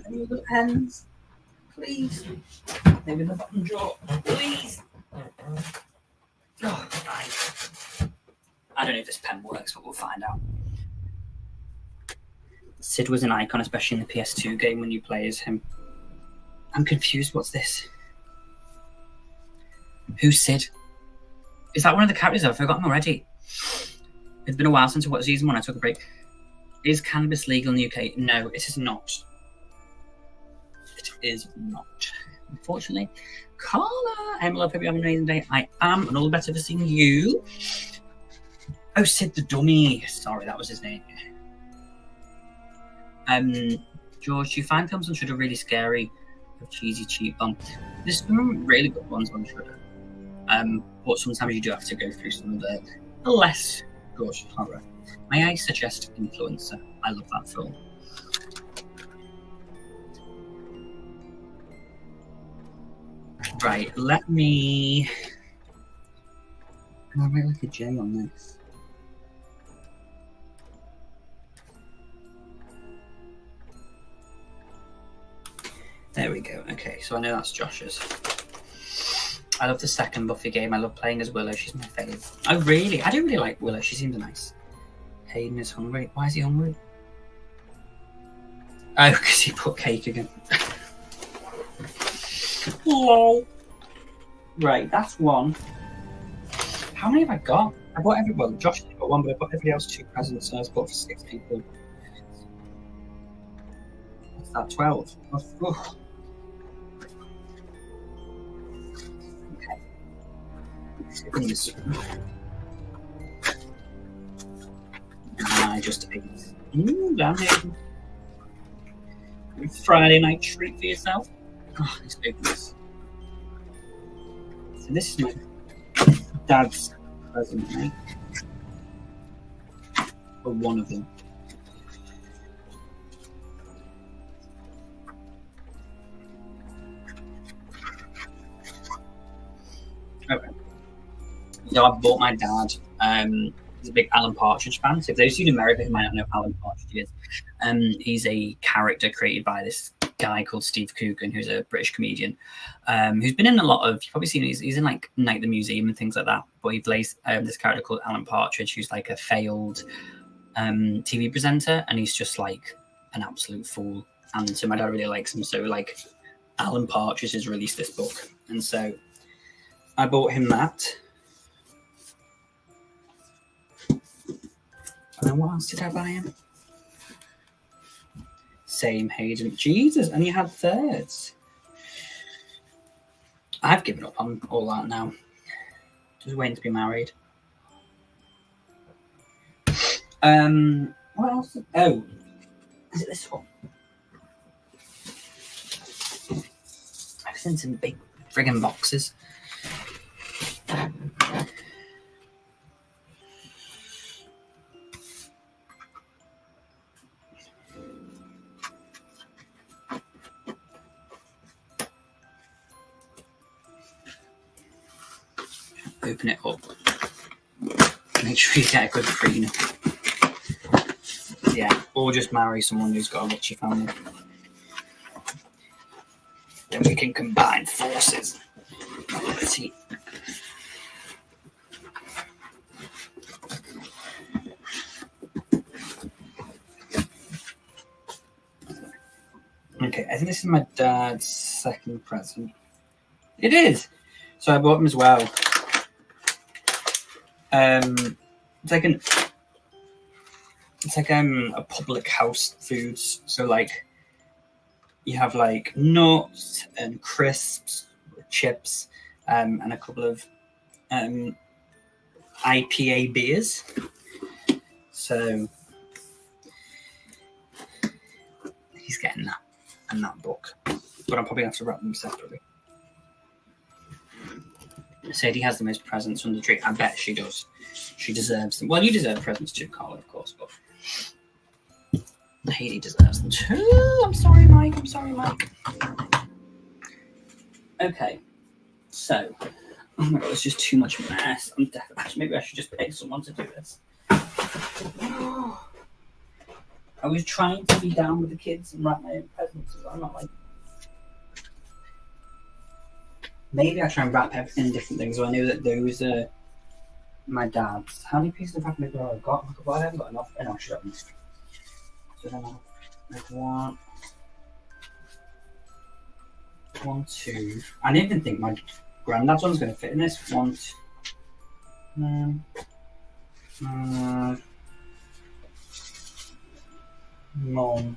Any other pens? Please. Maybe the bottom drawer. Please. Oh, right. I don't know if this pen works, but we'll find out. Sid was an icon, especially in the PS2 game when you play as him. I'm confused. What's this? Who's Sid? Is that one of the characters? I've forgotten already. It's been a while since I watched season 1. I took a break. Is cannabis legal in the UK? No, it is not. It is not. Unfortunately. Carla! Hey, my love, hope you have an amazing day. I am, and all the better for seeing you. Oh, Sid the Dummy. Sorry, that was his name. George, do you find films on Shudder really scary or cheesy, cheap? There's some really good ones on Shudder. But sometimes you do have to go through some of the less good horror. May I suggest Influencer? I love that film. Right, let me... Can I write like a J on this? There we go. Okay, so I know that's Josh's. I love the second Buffy game. I love playing as Willow. She's my favourite. I do really like Willow. She seems nice. Hayden is hungry. Why is he hungry? Oh, because he put cake again. Lol. Right, that's one. How many have I got? I bought well, Josh got one, but I bought everybody else 2 presents, so I was bought for 6 people. What's that, 12? Oh. Okay. I just ate. Damn it. Friday night treat for yourself. Oh, let's open this. So this is my dad's present, right? Or one of them. Okay. So I bought my dad. He's a big Alan Partridge fan. So for those of you in America who might not know who Alan Partridge is, he's a character created by this guy called Steve Coogan, who's a British comedian, who's been in a lot of, you've probably seen, he's in like Night at the Museum and things like that, but he plays this character called Alan Partridge, who's like a failed TV presenter, and he's just like an absolute fool. And so my dad really likes him, so like Alan Partridge has released this book, and so I bought him that. And then what else did I buy him? Same, Hayden. Jesus, and you had thirds. I've given up on all that now. Just waiting to be married. What else? Oh, is it this one? I've seen some big friggin' boxes. Open it up. Make sure you get a good prenup. Yeah, or just marry someone who's got a richy family. Then we can combine forces. Let's see. Okay, I think this is my dad's second present. It is. So I bought him as well. It's like a public house foods. So like you have like nuts and crisps, chips, and a couple of IPA beers. So he's getting that and that book, but I'm probably gonna have to wrap them separately. Sadie has the most presents from the tree. I bet she does. She deserves them. Well, you deserve presents too, Carla, of course, but Hayley deserves them too. I'm sorry, Mike. Okay, so, oh my god, it's just too much mess. Actually, maybe I should just pay someone to do this. I was trying to be down with the kids and wrap my own presents, so I'm not like. Maybe I try and wrap everything in different things, so I know that those are my dad's. How many pieces of wrapping paper have I got? Well, I haven't got enough. I know I should have these. So then I'll make one, 2. I didn't even think my granddad's one's going to fit in this. 1, 2. Mom.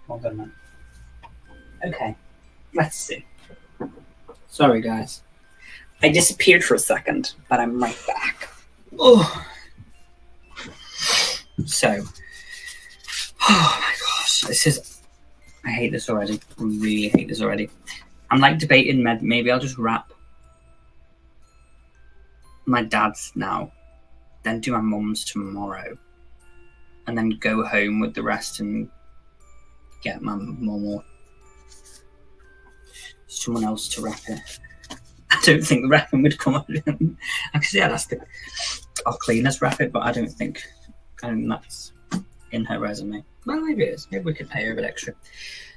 Well done, man. Okay. Let's see. Sorry, guys. I disappeared for a second, but I'm right back. Oh. So. Oh my gosh. This is. I hate this already. I really hate this already. I'm like debating maybe I'll just wrap my dad's now, then do my mum's tomorrow, and then go home with the rest and get my mum or someone else to wrap it. I don't think the wrapping would come up. Actually, I'll clean us wrap it, but I don't think that's in her resume. Well, maybe it is. Maybe we could pay her a bit extra.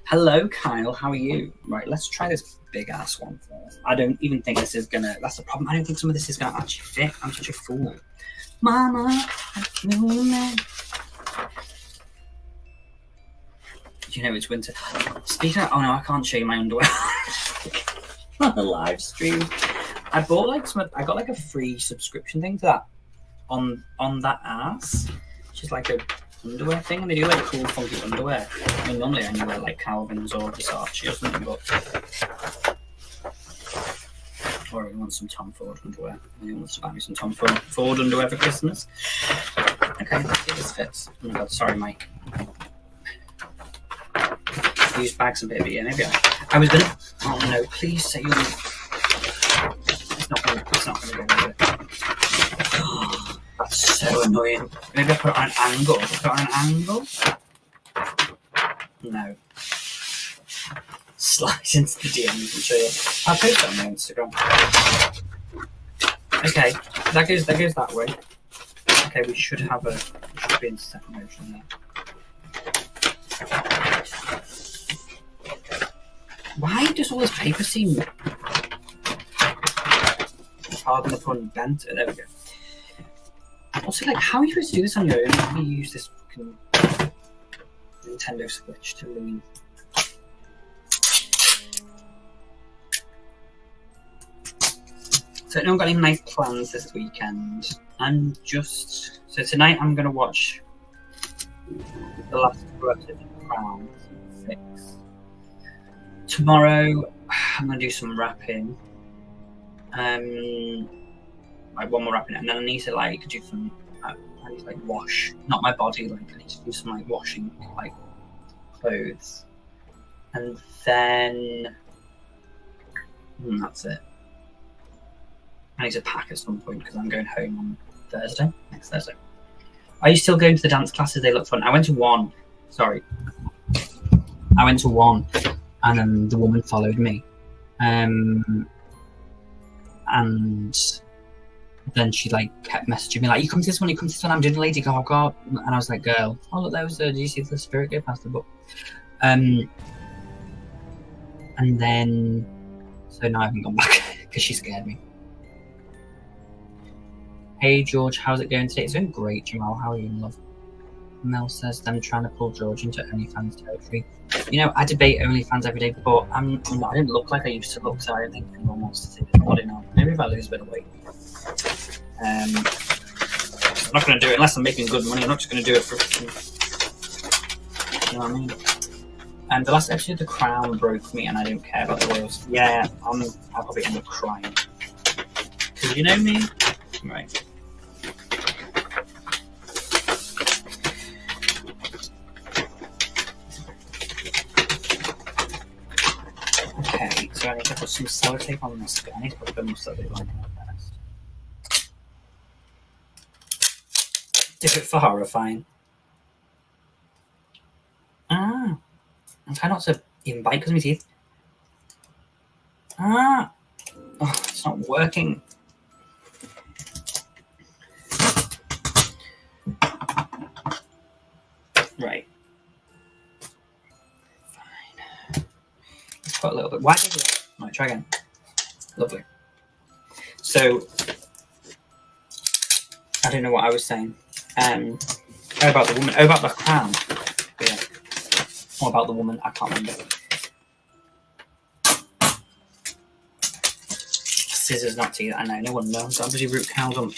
Hello, Kyle. How are you? Right, let's try this big ass one first. I don't even think this is gonna. That's the problem. I don't think some of this is gonna actually fit. I'm such a fool. Mama, you know it's winter. Speaking of, oh no, I can't show you my underwear on the live stream. I bought like I got like a free subscription thing to that on that ass, which is like a underwear thing, and they do like cool funky underwear. I mean, normally I only wear like Calvin's or Versace or something, but or I want some Tom Ford underwear. Anyone wants to buy me some Tom Ford underwear for Christmas? Okay, let's see if this fits. Oh my god, sorry, Mike. Use bags a bit, but yeah, maybe I was gonna. Oh no! Please say you're. It's not gonna go with it. Oh, that's so annoying. Maybe I put it on an angle. Put it on an angle. No. Slide into the DMs and show you. I'll post it on my Instagram. Okay, that goes that way. Okay, we should be in step motion there. Why does all this paper seem, pardon the pun, bent? There we go. Also, like, how are you supposed to do this on your own? How do you use this fucking Nintendo Switch to lean? So, anyone got any nice plans this weekend? So tonight I'm going to watch the last Festive round 6. Tomorrow, I'm going to do some rapping. Like one more rapping, and then I need to like do some. I need to like wash, not my body. Like I need to do some like washing, like clothes, and then that's it. I need to pack at some point because I'm going home on next Thursday. Are you still going to the dance classes? They look fun. I went to one. Sorry, I went to one. And then the woman followed me, and then she like kept messaging me like, "You come to this one, you come to this one. I'm doing a Lady Gaga," and I was like, "Girl, oh look, there was did you see the spirit go past the book?" And then so now I haven't gone back because she scared me. Hey George, how's it going today? It's going great, Jamal. How are you, love? Mel says them trying to pull George into OnlyFans territory. You know, I debate OnlyFans every day, but I didn't look like I used to look, so I don't think anyone wants to see this body now. Maybe if I lose a bit of weight. I'm not going to do it unless I'm making good money. I'm not just going to do it for. You know what I mean? And the last episode of The Crown broke me, and I didn't care about the royals. Yeah, I'll probably end up crying. Because you know me? Right. Okay, so I need to put some sellotape on this. I need to put a bit more sellotape on it first. Dip it for horrifying. I'm trying not to even bite because of my teeth. Oh, it's not working. Right. Fine. Let's put a little bit. Why did it? Right, try again. Lovely. So, I don't know what I was saying. About the woman. About the crown. Yeah. What about the woman? I can't remember. Scissors, not teeth. I know. No one knows. I'm busy root canal done.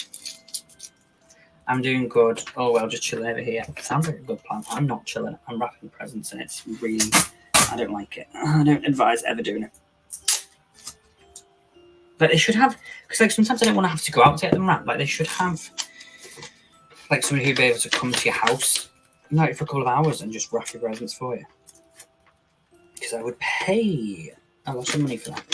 I'm doing good. Oh well, just chilling over here. Sounds like a good plan. I'm not chilling. I'm wrapping presents, and it's really. I don't like it. I don't advise ever doing it. But they should have, because like sometimes I don't want to have to go out to get them wrapped. Like they should have, like somebody who'd be able to come to your house, like for a couple of hours, and just wrap your presents for you. Because I would pay a lot of money for that.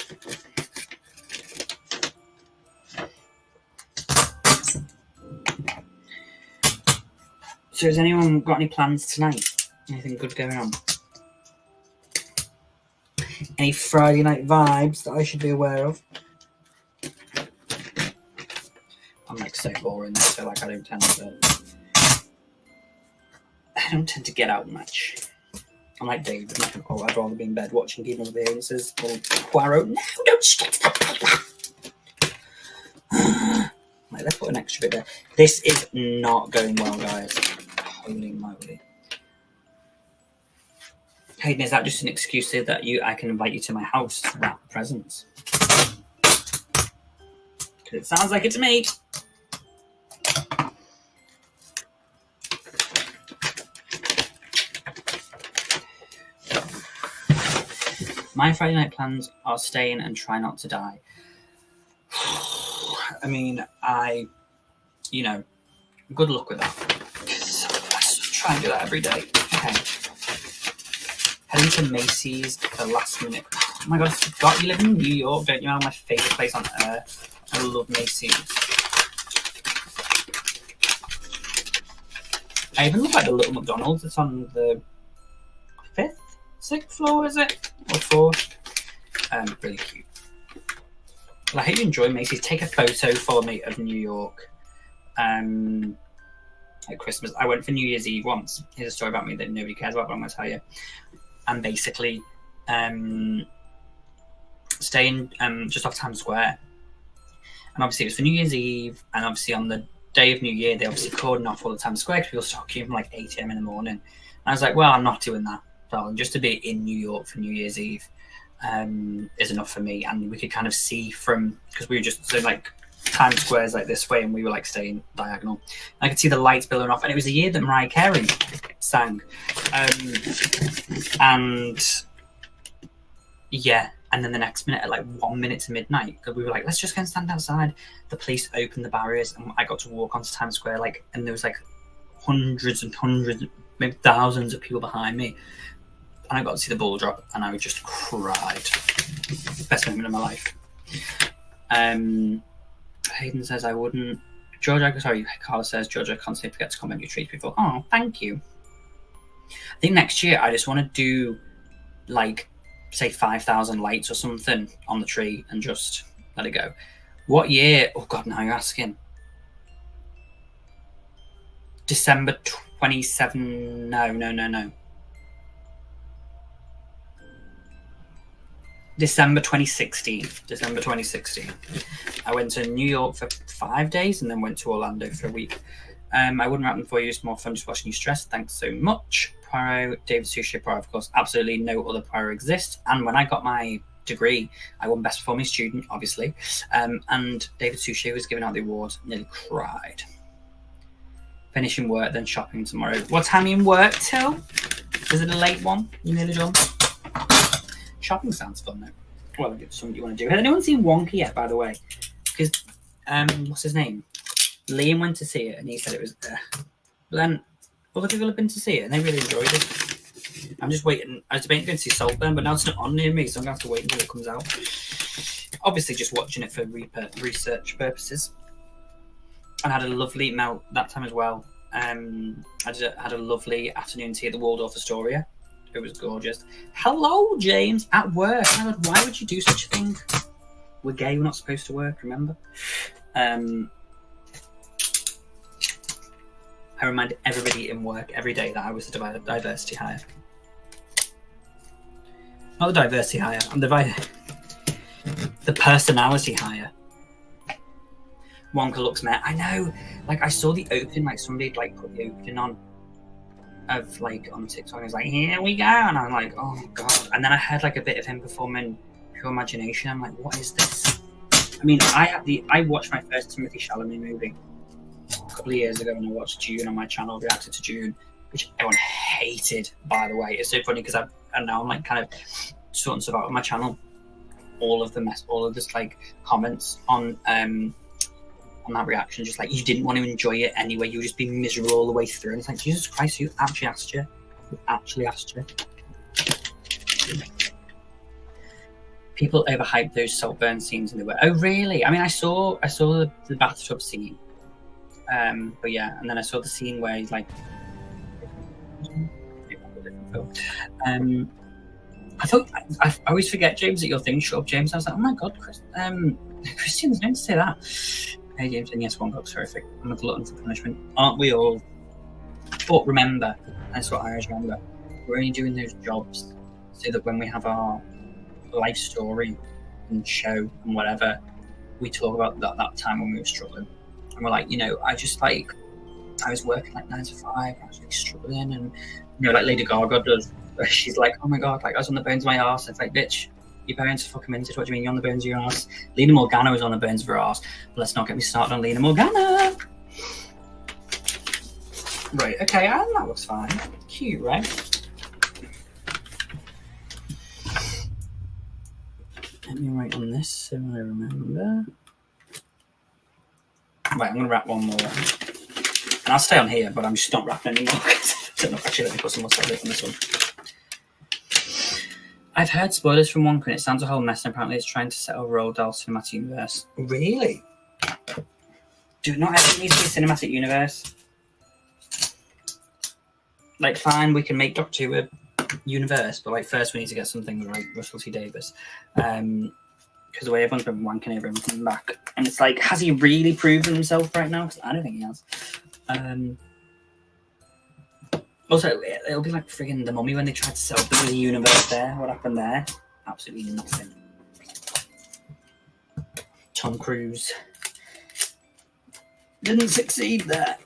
So has anyone got any plans tonight? Anything good going on? Any Friday night vibes that I should be aware of? I'm like so boring, so like I don't tend to get out much. I'm like David. I'd rather be in bed watching Game of Appearances or Poirot. No, don't shit that paper. Right, let's put an extra bit there. This is not going well, guys. Holy moly. Hayden, is that just an excuse so that I can invite you to my house to wrap presents? Because it sounds like it to me. My Friday night plans are staying and try not to die. I mean, good luck with that. Let's try and do that every day. Okay. Heading to Macy's at the last minute. Oh my god, I forgot you live in New York, don't you? My favourite place on earth. I love Macy's. I even look like the little McDonald's. It's on the 6th floor, is it? Or 4th? Really cute. Well, I hope you enjoy Macy's. Take a photo for me of New York. At Christmas. I went for New Year's Eve once. Here's a story about me that nobody cares about, but I'm going to tell you. And basically, staying just off Times Square. And obviously, it was for New Year's Eve. And obviously, on the day of New Year, they obviously cordoned off all the Times Square because people started queuing from like 8 a.m. in the morning. And I was like, well, I'm not doing that. darling, just to be in New York for New Year's Eve is enough for me. And we could kind of see from, because we were just so like Times Square's like this way, and we were like staying diagonal. I could see the lights billowing off, and it was the year that Mariah Carey sang. And yeah, and then the next minute, at like 1 minute to midnight, we were like, let's just go and stand outside. The police opened the barriers, and I got to walk onto Times Square, like, and there was like hundreds and hundreds, maybe thousands of people behind me. And I got to see the ball drop, and I just cried. Best moment of my life. Hayden says I wouldn't. Carl says, George, I can't forget to comment your treat before. Oh, thank you. I think next year I just want to do, like, say 5,000 lights or something on the tree and just let it go. What year? Oh, God, now you're asking. December 27. No. December 2016. I went to New York for 5 days and then went to Orlando for a week. I wouldn't wrap them for you. It's more fun just watching you stress. Thanks so much. Poirot, David Suchet, Poirot, of course. Absolutely no other Poirot exists. And when I got my degree, I won Best Performing Student, obviously. And David Suchet was giving out the award. Nearly cried. Finishing work, then shopping tomorrow. What time are you in work till? Is it a late one? You nearly done? Shopping sounds fun, though. Well, if it's something you want to do. Has anyone seen Wonka yet, by the way? Because, what's his name? Liam went to see it, and he said it was But then, other people have been to see it, and they really enjoyed it. I'm just waiting. I was debating going to see Saltburn, but now it's not on near me, so I'm going to have to wait until it comes out. Obviously, just watching it for research purposes. And I had a lovely melt that time as well. I had a lovely afternoon tea at the Waldorf Astoria. It was gorgeous. Hello, James, at work. Oh my God, why would you do such a thing? We're gay, we're not supposed to work, remember? I remind everybody in work every day that I was a diversity hire. Not the diversity hire, I'm the personality hire. Wonka looks mad. I know, like I saw the opening, like somebody like put the opening on of like on TikTok. I was like, here we go, and I'm like, oh God. And then I heard like a bit of him performing Pure Imagination. I'm like, what is this? I mean, I watched my first Timothy Chalamet movie a couple of years ago when I watched June on my channel, reacted to June, which everyone hated, by the way. It's so funny because and now I'm like kind of sorting stuff out on my channel. All of this like comments on that reaction, just like, you didn't want to enjoy it anyway, you were just being miserable all the way through. And it's like, Jesus Christ, you actually asked you. People overhype those Saltburn scenes in the way. Oh really? I mean, I saw the bathtub scene, but yeah, and then I saw the scene where he's like, I thought I always forget, James, that your thing shut up, James. I was like, oh my God, Christian was meant to say that. Hey James, and yes, Wonka's horrific. I'm a glutton for punishment, aren't we all? But remember, that's what I always remember. we're only doing those jobs so that when we have our life story and show and whatever, we talk about that time when we were struggling. And we're like, I was working like 9 to 5, I was really struggling, and like Lady Gaga does, where she's like, oh my god, like I was on the bones of my arse. It's like, bitch, your parents are fucking minted. What do you mean you're on the bones of your arse? Lena Morgana was on the bones of her arse. But let's not get me started on Lena Morgana. Right, okay, and that looks fine. Cute, right? Let me write on this so I remember. Right, I'm going to wrap one more. And I'll stay on here, but I'm just not wrapping anymore. Actually, let me put some more stuff on this one. I've heard spoilers from Wonka, and it sounds a whole mess, and apparently it's trying to set over Roald Dahl's cinematic universe. Really? Do not ever need to be a cinematic universe. Like, fine, we can make Doctor Who a universe, but like first we need to get something like Russell T Davies. Because the way everyone's been wanking over him coming back. And it's like, has he really proven himself right now? Because I don't think he has. Also, it'll be like friggin' The Mummy when they tried to sell the universe there. What happened there? Absolutely nothing. Tom Cruise didn't succeed there.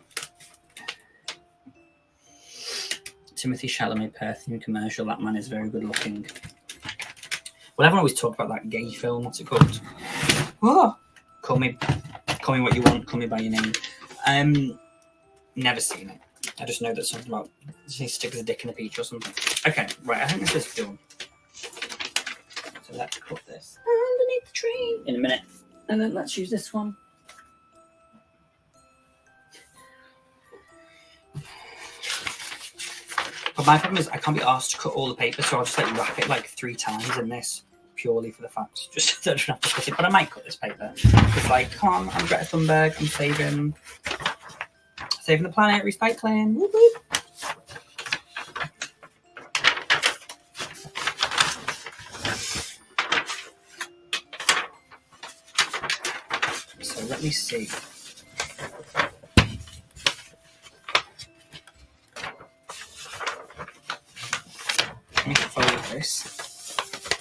Timothy Chalamet perfume commercial. That man is very good looking. Well, everyone always talk about that gay film. What's it called? Oh, call me what you want. Call me by your name. Never seen it. I just know that something about he sticks a dick in a peach or something. Okay, right. I think this is done. So let's put this underneath the tree in a minute, and then let's use this one. But my problem is I can't be asked to cut all the paper, so I'll just like wrap it like 3 times in this, purely for the fact, just so I don't have to cut it. But I might cut this paper. It's like, come on, I'm Greta Thunberg, I'm saving the planet, recycling. Whoop, whoop. So let me see. Let me fold this.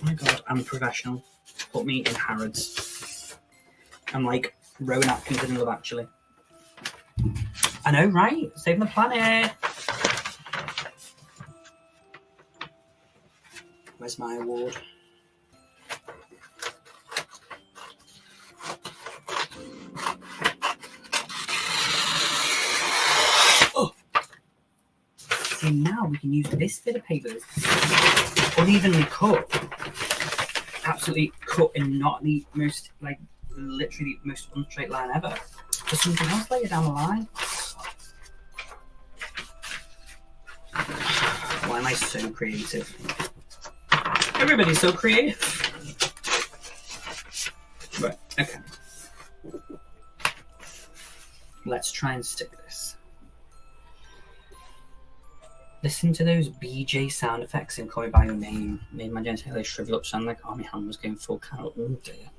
Oh my god, I'm professional. Put me in Harrods. I'm like Rowan Atkins in Love Actually. I know, right? Saving the planet. Where's my award? Oh! See, now we can use this bit of paper. Unevenly cut. Absolutely cut in not the most, like, literally the most unstraight line ever. For something else later down the line. Why am I so creative? Everybody's so creative. Right, okay. Let's try and stick this. Listen to those BJ sound effects in Call Me By Your Name. Made my genitalia shrivel up, sound like my hand was going full Carol. Oh dear.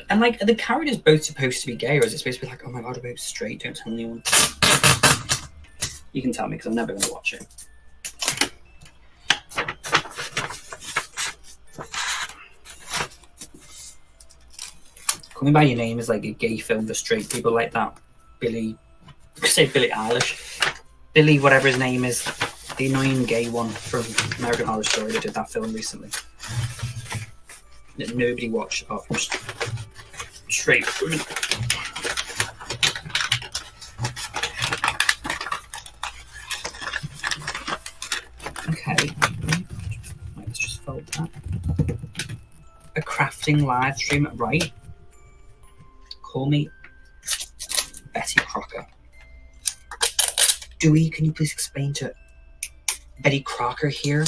And like, are the characters both supposed to be gay, or is it supposed to be like, oh my god, we're both straight, don't tell anyone? You can tell me because I'm never going to watch it. Call Me By Your Name is like a gay film for straight people like that. Billy Eilish. Billy, whatever his name is. The annoying gay one from American Horror Story that did that film recently. That nobody watched apart from straight women. Okay. Let's just fold that. A crafting live stream, right? Call me Betty Crocker. Dewey, can you please explain to Betty Crocker here?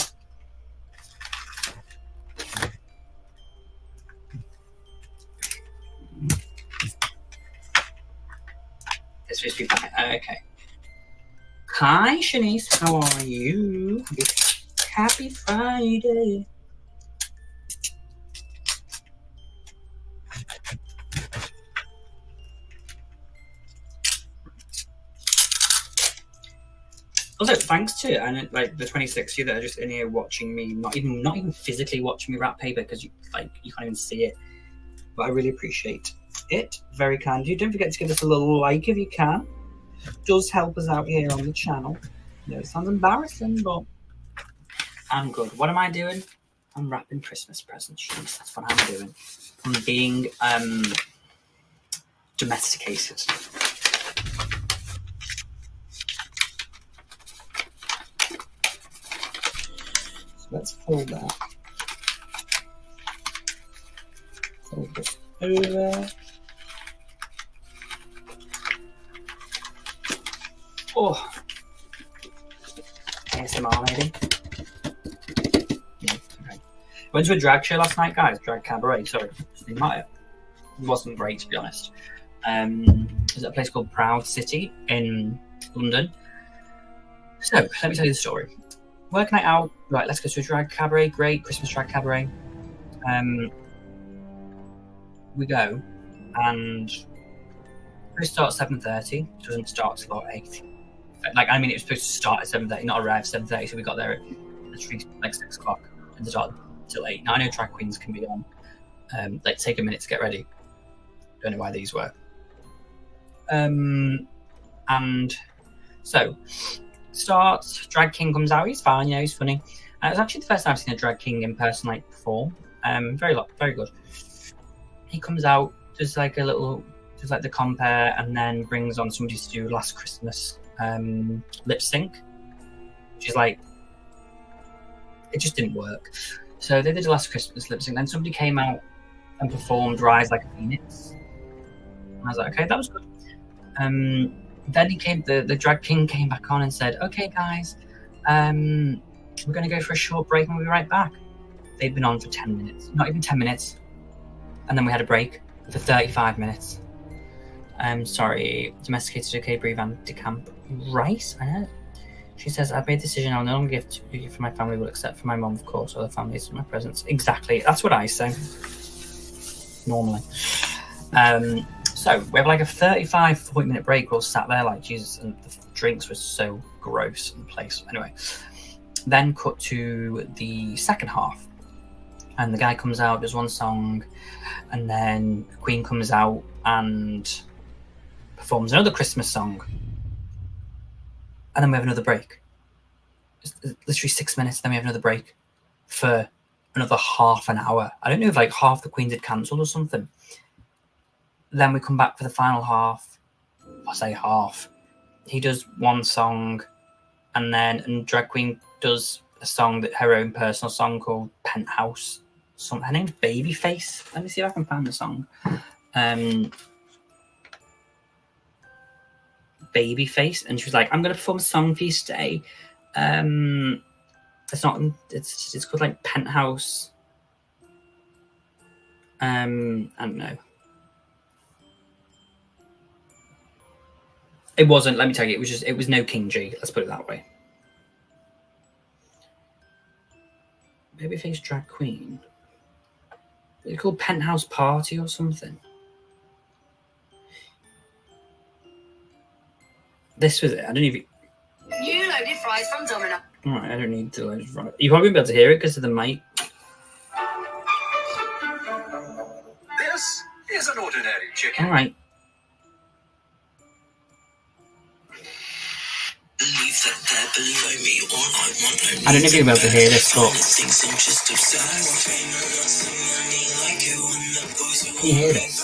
It's supposed to be fine. Okay. Hi, Shanice. How are you? Happy Friday. Also, thanks to and like the 26 of you that are just in here watching me, not even physically watching me wrap paper because you can't even see it. But I really appreciate it. Very kind of you. Don't forget to give us a little like if you can. It does help us out here on the channel. It sounds embarrassing, but I'm good. What am I doing? I'm wrapping Christmas presents. Jeez, that's what I'm doing. I'm being domesticated. So let's fold that. Fold this over. Oh, ASMR maybe. Yeah, okay. Went to a drag show last night, guys. Drag cabaret. Sorry, it wasn't great to be honest. It was at a place called Proud City in London. So let me tell you the story. Working it out. Right, let's go to a drag cabaret. Great Christmas drag cabaret. We go, and we start at 7:30. It doesn't start till about 8. Like, I mean, it was supposed to start at 7:30, not arrive at 7:30. So we got there at literally like 6 o'clock and start till 8. Now I know drag queens can be on, like take a minute to get ready. Don't know why these were. And so starts. Drag king comes out. He's fine. Yeah, he's funny. It's actually the first time I've seen a drag king in person like perform. Very good. He comes out, does like the compare, and then brings on somebody to do Last Christmas lip sync, which is like, it just didn't work. So they did Last Christmas lip sync. Then somebody came out and performed Rise Like a Phoenix. And I was like, okay, that was good. Then the drag king came back on and said, okay, guys, we're going to go for a short break and we'll be right back. They'd been on for 10 minutes, not even 10 minutes. And then we had a break for 35 minutes. Sorry, domesticated, okay, breathe and decamp. Right, I know. She says, I've made a decision. I'll no longer give to you for my family, will except for my mum, of course, other families in my presence. Exactly. That's what I say. Normally. So we have like a 40 minute break. We're all sat there like Jesus, and the drinks were so gross in the place. Anyway, then cut to the second half. And the guy comes out, does one song, and then the Queen comes out and performs another Christmas song. And then we have another break. It's literally 6 minutes, then we have another break for another half an hour. I don't know if like half the Queens had cancelled or something. Then we come back for the final half. I say half. He does one song, and then Drag Queen does a song, her own personal song called Penthouse. Her name's Babyface. Let me see if I can find the song. Babyface, and she was like, I'm going to perform a song for you today. It's called like Penthouse. I don't know. It wasn't, let me tell you, it was no King G. Let's put it that way. Babyface Drag Queen. It's called Penthouse Party or something. This was it. I don't even. New loaded fries from Domino. Alright, I don't need to load fries. You probably won't be able to hear it because of the mic. This is an ordinary chicken. Alright. I don't know if you'll be able to hear this, but can you hear this?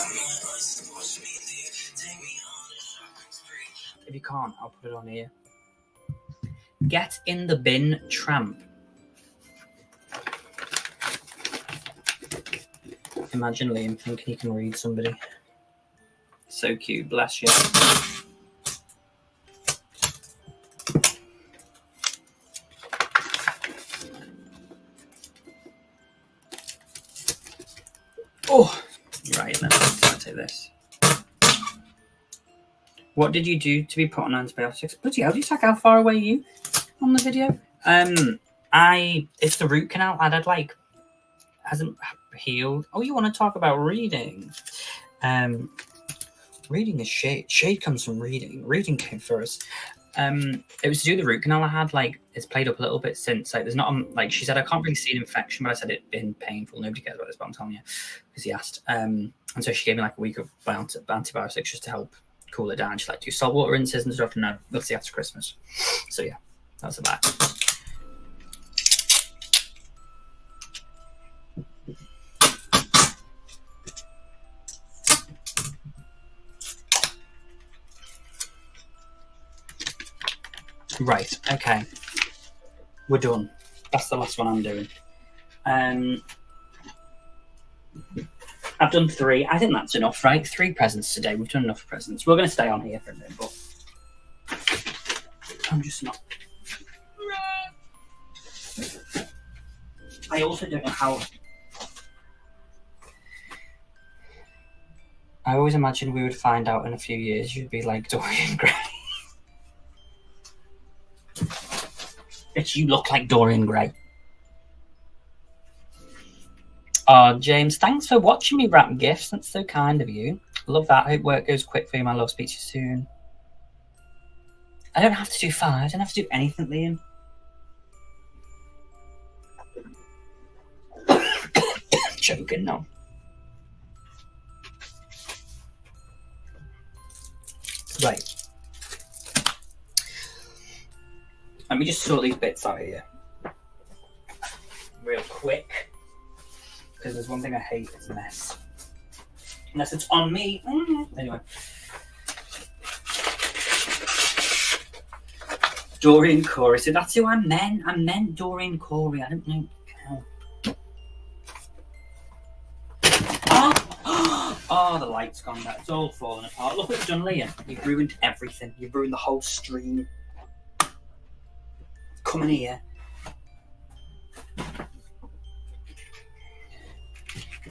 If you can't, I'll put it on here. Get in the bin, tramp. Imagine Liam thinking he can read somebody. So cute, bless you. Oh, right, let's take this. What did you do to be put on antibiotics? Bloody hell, do you check how far away are you on the video? It's the root canal. I had like, hasn't healed. Oh, you want to talk about reading? Reading is shade. Shade comes from reading. Reading came first. It was to do the root canal I had. Like, it's played up a little bit since. Like, there's not like she said, I can't really see an infection, but I said it'd been painful. Nobody cares about this, but I'm telling you because he asked. And so she gave me like a week of antibiotics just to help cool it down. She like do salt water rinses and stuff. And no, we'll see after Christmas. So yeah, that's about it. Right, okay. We're done. That's the last one I'm doing. I've done 3. I think that's enough, right? 3 presents today. We've done enough presents. We're going to stay on here for a bit, but I'm just not. I also don't know how. I always imagined we would find out in a few years you'd be like Dorian Gray. Bitch, you look like Dorian Gray. Oh, James, thanks for watching me wrap gifts. That's so kind of you. Love that. I hope work goes quick for you, my love. Speak to you soon. I don't have to do 5. I don't have to do anything, Liam. Joking, no. Right. Let me just sort these bits out here real quick, because there's one thing I hate, it's a mess. Unless it's on me. Anyway. Dorian Corey. So that's who I meant. I meant Dorian Corey. I don't know. Oh, the light's gone back. It's all falling apart. Look what you've done, Liam. You've ruined everything. You've ruined the whole stream. Come in here.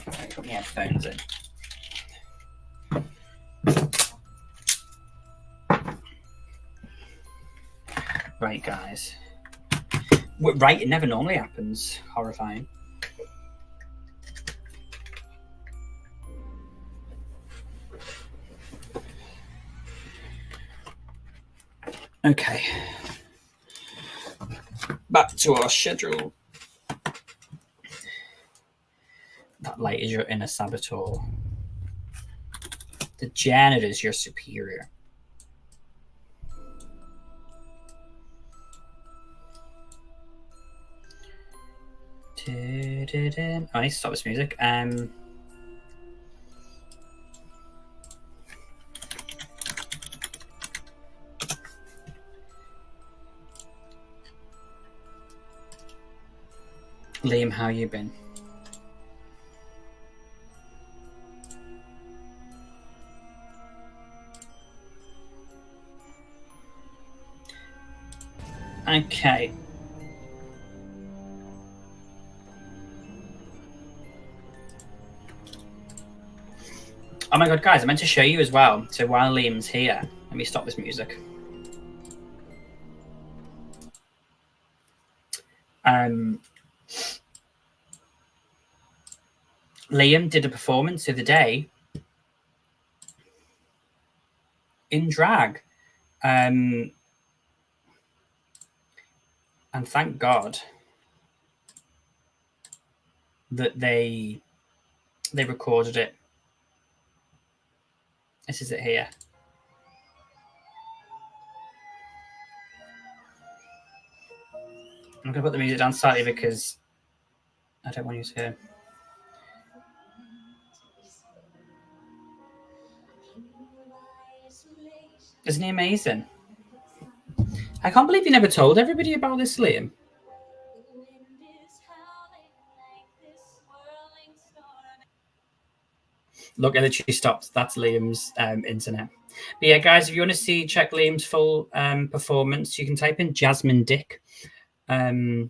Right, put my headphones in. Right, guys. Right, it never normally happens. Horrifying. Okay. Back to our schedule. That light is your inner saboteur. The janitor is your superior. I need to stop this music. Liam, how you been? Okay. Oh my god, guys, I meant to show you as well. So while Liam's here, let me stop this music. Liam did a performance the other day in drag. And thank God that they recorded it. This is it here. I'm going to put the music down slightly because I don't want you to hear. Isn't he amazing? I can't believe you never told everybody about this, Liam. Look, it literally stopped. That's Liam's internet. But yeah, guys, if you want to check Liam's full performance, you can type in Jasmine Dick, and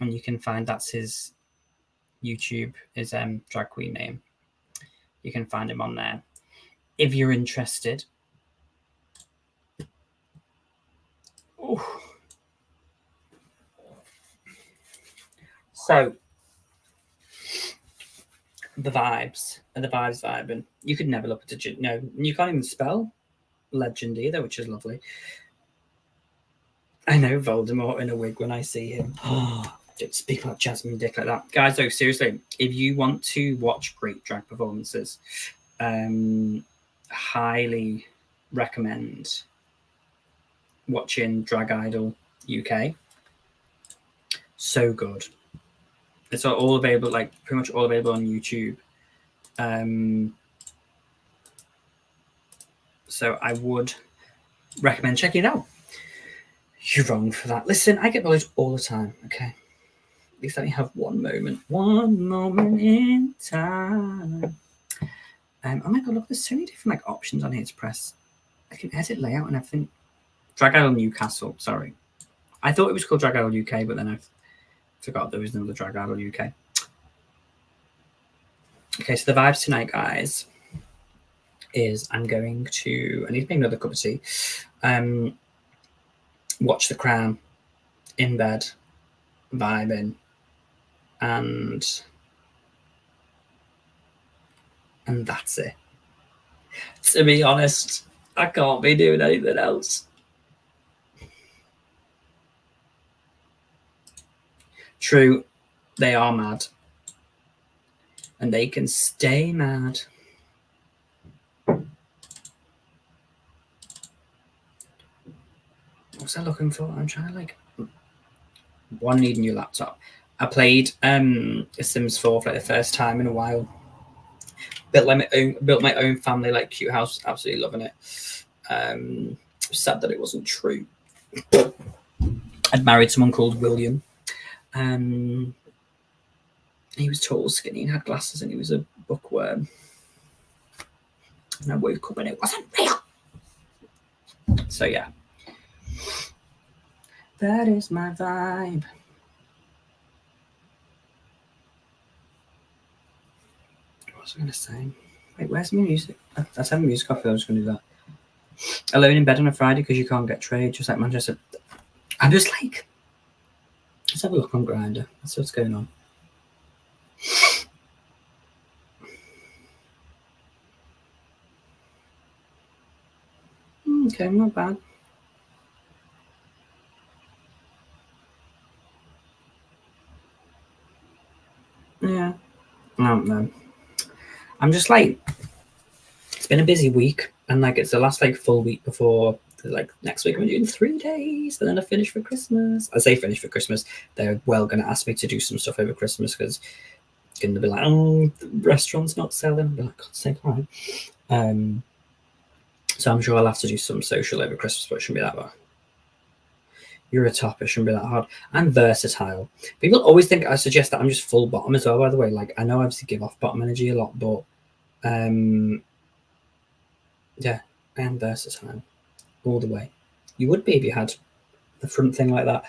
you can find that's his YouTube, his drag queen name. You can find him on there if you're interested. Ooh. So the vibes vibing. You could never look at no, you can't even spell legend either, which is lovely. I know Voldemort in a wig when I see him. Don't speak about Jasmine Dick like that. Guys, though, seriously, if you want to watch great drag performances, highly recommend watching Drag Idol UK. So good. It's all available, like pretty much all available on YouTube. So I would recommend checking it out. You're wrong for that. Listen, I get knowledge all the time, okay? At least let me have one moment in time. Oh my god, look, there's so many different like options on here to press. I can edit layout and everything. Drag Idol Newcastle, sorry. I thought it was called Drag Idol UK, but then I forgot there was another Drag Idol UK. Okay, so the vibes tonight, guys, is I need to make another cup of tea. Watch The Crown in bed, vibing, and that's it. To be honest, I can't be doing anything else. True, they are mad. And they can stay mad. What's I looking for? I'm trying to like... One, need a new laptop. I played Sims 4 for like the first time in a while. Built my own family like cute house. Absolutely loving it. Sad that it wasn't true. I'd married someone called William. He was tall, skinny, and had glasses, and he was a bookworm. And I woke up and it wasn't real. So yeah, that is my vibe. What was I going to say? Wait, where's my music? That's having music off. I was going to do that. Alone in bed on a Friday because you can't get trade, just like Manchester. I'm just like, let's have a look on Grindr. Let's see what's going on. Okay, not bad. Yeah, I don't know. I'm just like, it's been a busy week, and like it's the last like full week before like next week I'm doing 3 days, and then I finish for Christmas. I say finish for Christmas. They're well going to ask me to do some stuff over Christmas because it's going to be like, oh, the restaurant's not selling. I'll be like, God's sake, all right. So I'm sure I'll have to do some social over Christmas, but it shouldn't be that bad. You're a top. It shouldn't be that hard. I'm versatile. People always think I suggest that I'm just full bottom as well, by the way. Like, I know I obviously give off bottom energy a lot, but yeah, I am versatile all the way. You would be if you had the front thing like that.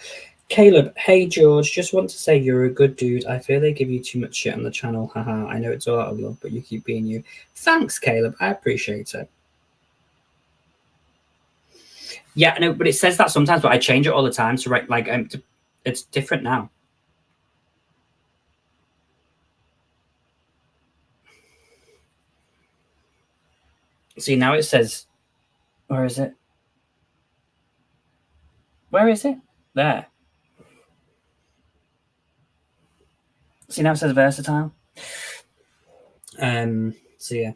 Caleb, hey George, just want to say you're a good dude. I feel they give you too much shit on the channel. Haha, I know it's all out of love, but you keep being you. Thanks, Caleb. I appreciate it. Yeah, no, but it says that sometimes, but I change it all the time to write like it's different now. See, now it says, where is it? Where is it? There. See, now it says versatile. So yeah.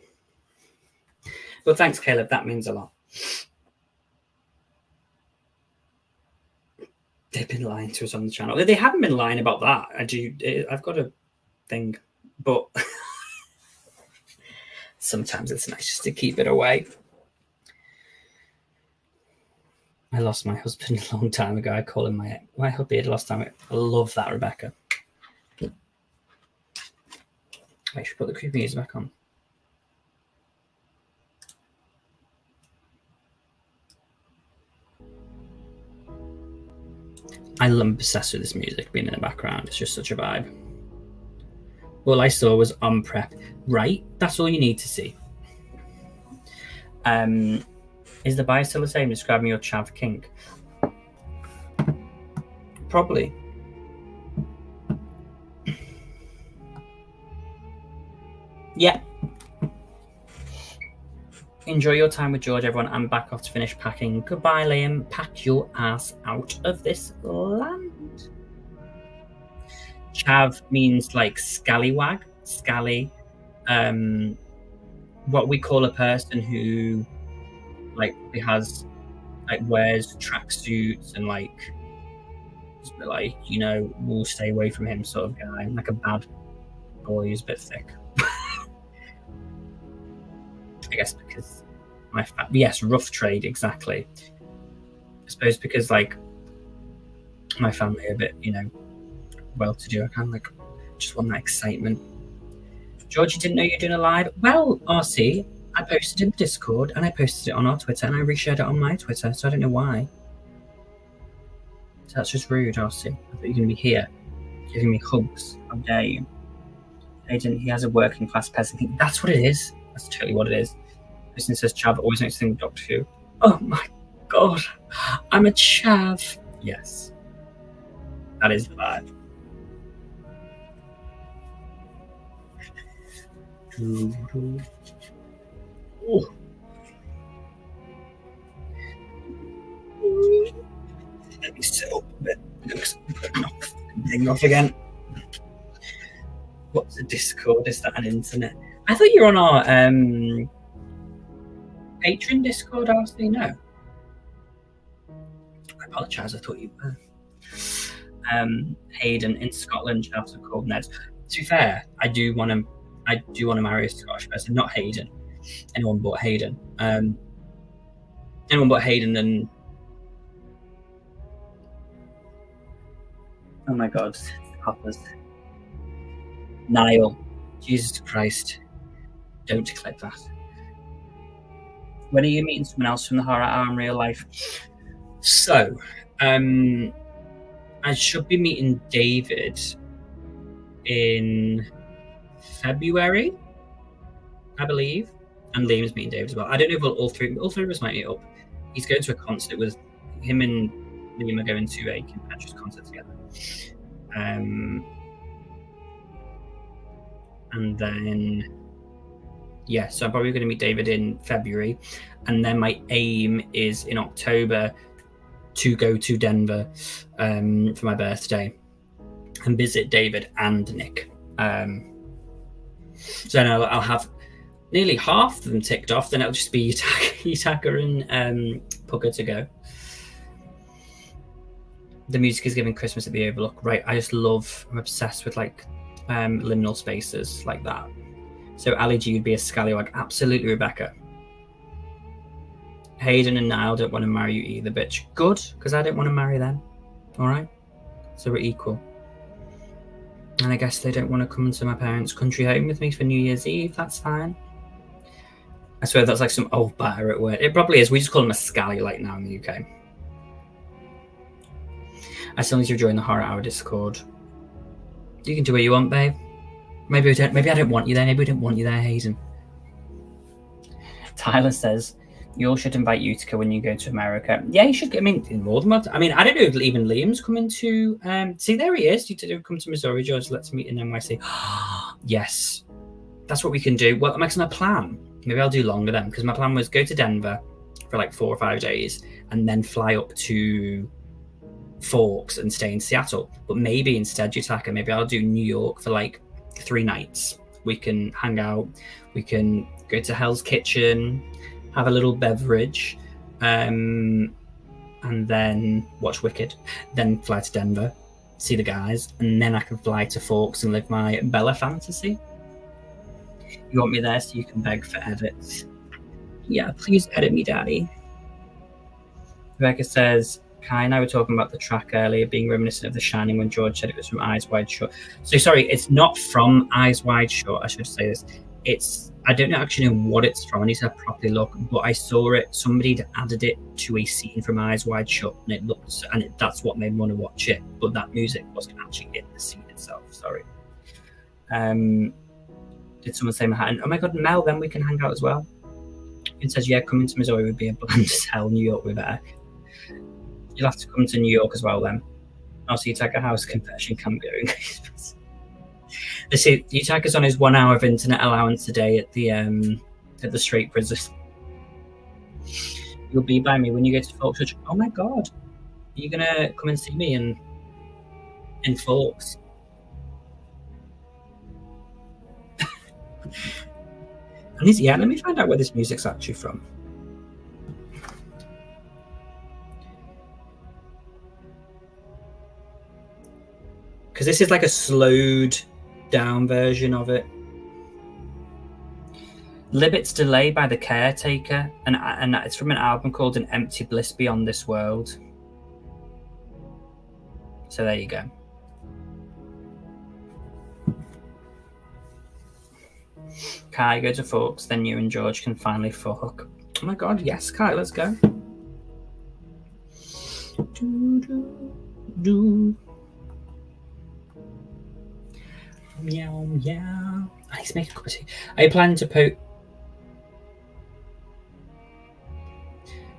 But thanks, Caleb. That means a lot. They've been lying to us on the channel. They haven't been lying about that. I've got a thing, but sometimes it's nice just to keep it away. I lost my husband a long time ago. I call him my hubby last time. I love that, Rebecca. I should put the creepy music back on. I'm obsessed with this music being in the background. It's just such a vibe. All I saw was on prep. Right? That's all you need to see. Is the bio still the same? Describe me your chav kink. Probably. Yeah. Enjoy your time with George, everyone. I'm back off to finish packing. Goodbye, Liam. Pack your ass out of this land. Chav means like scallywag, scally. What we call a person who like has like wears tracksuits and like we'll stay away from him sort of guy, like a bad boy who's a bit thick. I guess because yes, rough trade, exactly. I suppose because like my family are a bit, well-to-do. I kind of like just want that excitement. George, you didn't know you're doing a live? Well, RC, I posted in Discord and I posted it on our Twitter and I reshared it on my Twitter, so I don't know why. So that's just rude, RC. I thought you were going to be here giving me hugs. How dare you? Aiden, he has a working class peasant thing. That's what it is. That's totally what it is. Person says Chav always makes things with Doctor Who. Oh my god, I'm a Chav. Yes, that is the vibe. Oh. Let me sit up a bit. Hang off again. What's a Discord? Is that an internet? I thought you were on our Patreon Discord, RC. No. I apologise, I thought you were. Hayden, in Scotland, Chavs are called Neds. To be fair, I do want to marry a Scottish person, not Hayden. Anyone but Hayden. Anyone but Hayden and oh my god, Hoppers. Niall. Jesus Christ. Don't click that. When are you meeting someone else from the Horror Hour in real life? So, I should be meeting David in February, I believe. And Liam's meeting David as well. I don't know if all three of us might meet up. He's going to a concert with him and Liam are going to a Kim Petras concert together. And then, yeah, so I'm probably going to meet David in February. And then my aim is in October to go to Denver for my birthday and visit David and Nick. So now I'll have nearly half of them ticked off. Then it'll just be Yutaka and Pugger to go. The music is giving Christmas at the Overlook. Right, I'm obsessed with like liminal spaces like that. So Ali G would be a scallywag. Absolutely, Rebecca. Hayden and Niall don't want to marry you either, bitch. Good, because I don't want to marry them. All right? So we're equal. And I guess they don't want to come into my parents' country home with me for New Year's Eve. That's fine. I swear that's like some old batter word. It probably is. We just call them a scally like now in the UK. I still need to join the Horror Hour Discord. You can do what you want, babe. Maybe I don't want you there. Maybe we don't want you there, Hayden. Tyler says, you all should invite Utica when you go to America. Yeah, you should. I mean, more than that. I mean, I don't know if even Liam's coming to. See, there he is. You to come to Missouri, George. Let's meet in NYC. Yes, that's what we can do. Well, I'm making a plan. Maybe I'll do longer then, because my plan was go to Denver for like 4 or 5 days and then fly up to Forks and stay in Seattle. But maybe instead, Yutaka, maybe I'll do New York for like 3 nights. We can hang out. We can go to Hell's Kitchen, have a little beverage, and then watch Wicked. Then fly to Denver, see the guys, and then I can fly to Forks and live my Bella fantasy. You want me there so you can beg for edits? Yeah, please edit me, daddy. Rebecca says, Kai and I were talking about the track earlier being reminiscent of The Shining when George said it was from Eyes Wide Shut. So sorry, it's not from Eyes Wide Shut, I should say this. I don't actually know what it's from. I need to properly look, but I saw it. Somebody had added it to a scene from Eyes Wide Shut, and it looked, that's what made me want to watch it. But that music wasn't actually in the scene itself. Sorry. Did someone say Manhattan? Oh my god, Mel, then we can hang out as well. It says, yeah, coming to Missouri would be a bland as hell. New York, we're better. You'll have to come to New York as well then. Also, you take a house confession camp going. You take us on his 1 hour of internet allowance a day at the straight prison. You'll be by me when you go to Forks Church. Oh my god. Are you gonna come and see me in Forks? Yeah, let me find out where this music's actually from. Because this is like a slowed down version of it. Libet's Delay by The Caretaker, and it's from an album called An Empty Bliss Beyond This World. So there you go. Kai, go to Forks, then you and George can finally fuck. Oh my god, yes, Kai, let's go. Meow, meow. I need to make a cup of tea. Are you planning to post?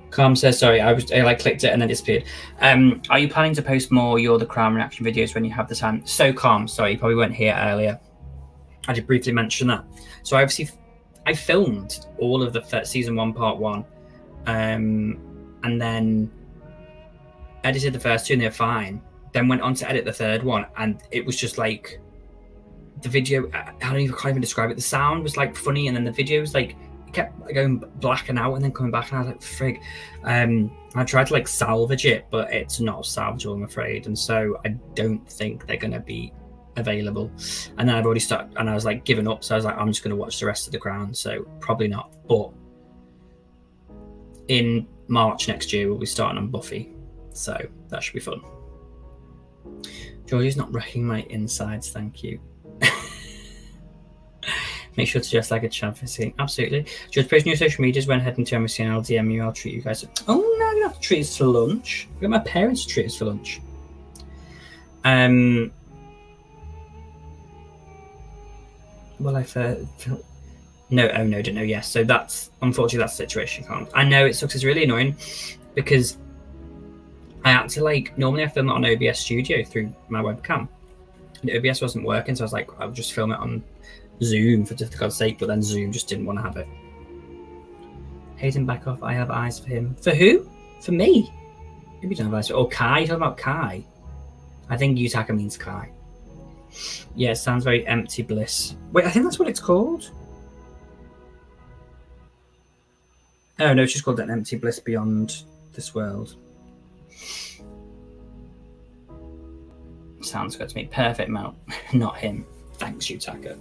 Calm says, sorry, I clicked it and then disappeared. Are you planning to post more You're the Crown reaction videos when you have the time? So Calm, sorry, you probably weren't here earlier. I did briefly mention that. So I filmed all of the season 1 part 1, and then edited the first 2 and they're fine. Then went on to edit the third one, and it was just like the video. I can't even describe it. The sound was like funny, and then the video was like it kept going black and out, and then coming back, and I was like, "Frig." I tried to like salvage it, but it's not salvageable, I'm afraid, and so I don't think they're gonna be available. And then I've already started, and I was like giving up, so I was like, I'm just gonna watch the rest of The Crown, so probably not. But in March next year, we'll be starting on Buffy, so that should be fun. Georgie's not wrecking my insides, thank you. Make sure to dress like a champ for seeing. Absolutely. Just post new social medias when heading to MSC and I'll DM you. I'll treat you guys. Oh no, you have to treat us for lunch. I've got my parents to treat us for lunch. Well, I feel no. Oh no, don't know. Yes. So that's unfortunately that's the situation. Can't. I know it sucks. It's really annoying because I had to like normally I film it on OBS Studio through my webcam. And OBS wasn't working, so I was like, I'll just film it on Zoom for God's sake, but then Zoom just didn't want to have it. Hayden, back off. I have eyes for him. For who? For me? Maybe you don't have eyes for. Oh, Kai. You're talking about Kai. I think Yutaka means Kai. Yeah, it sounds very empty bliss. Wait, I think that's what it's called. Oh no, it's just called An Empty Bliss Beyond This World. Sounds good to me. Perfect, Mel. Not him. Thanks, Yutaka.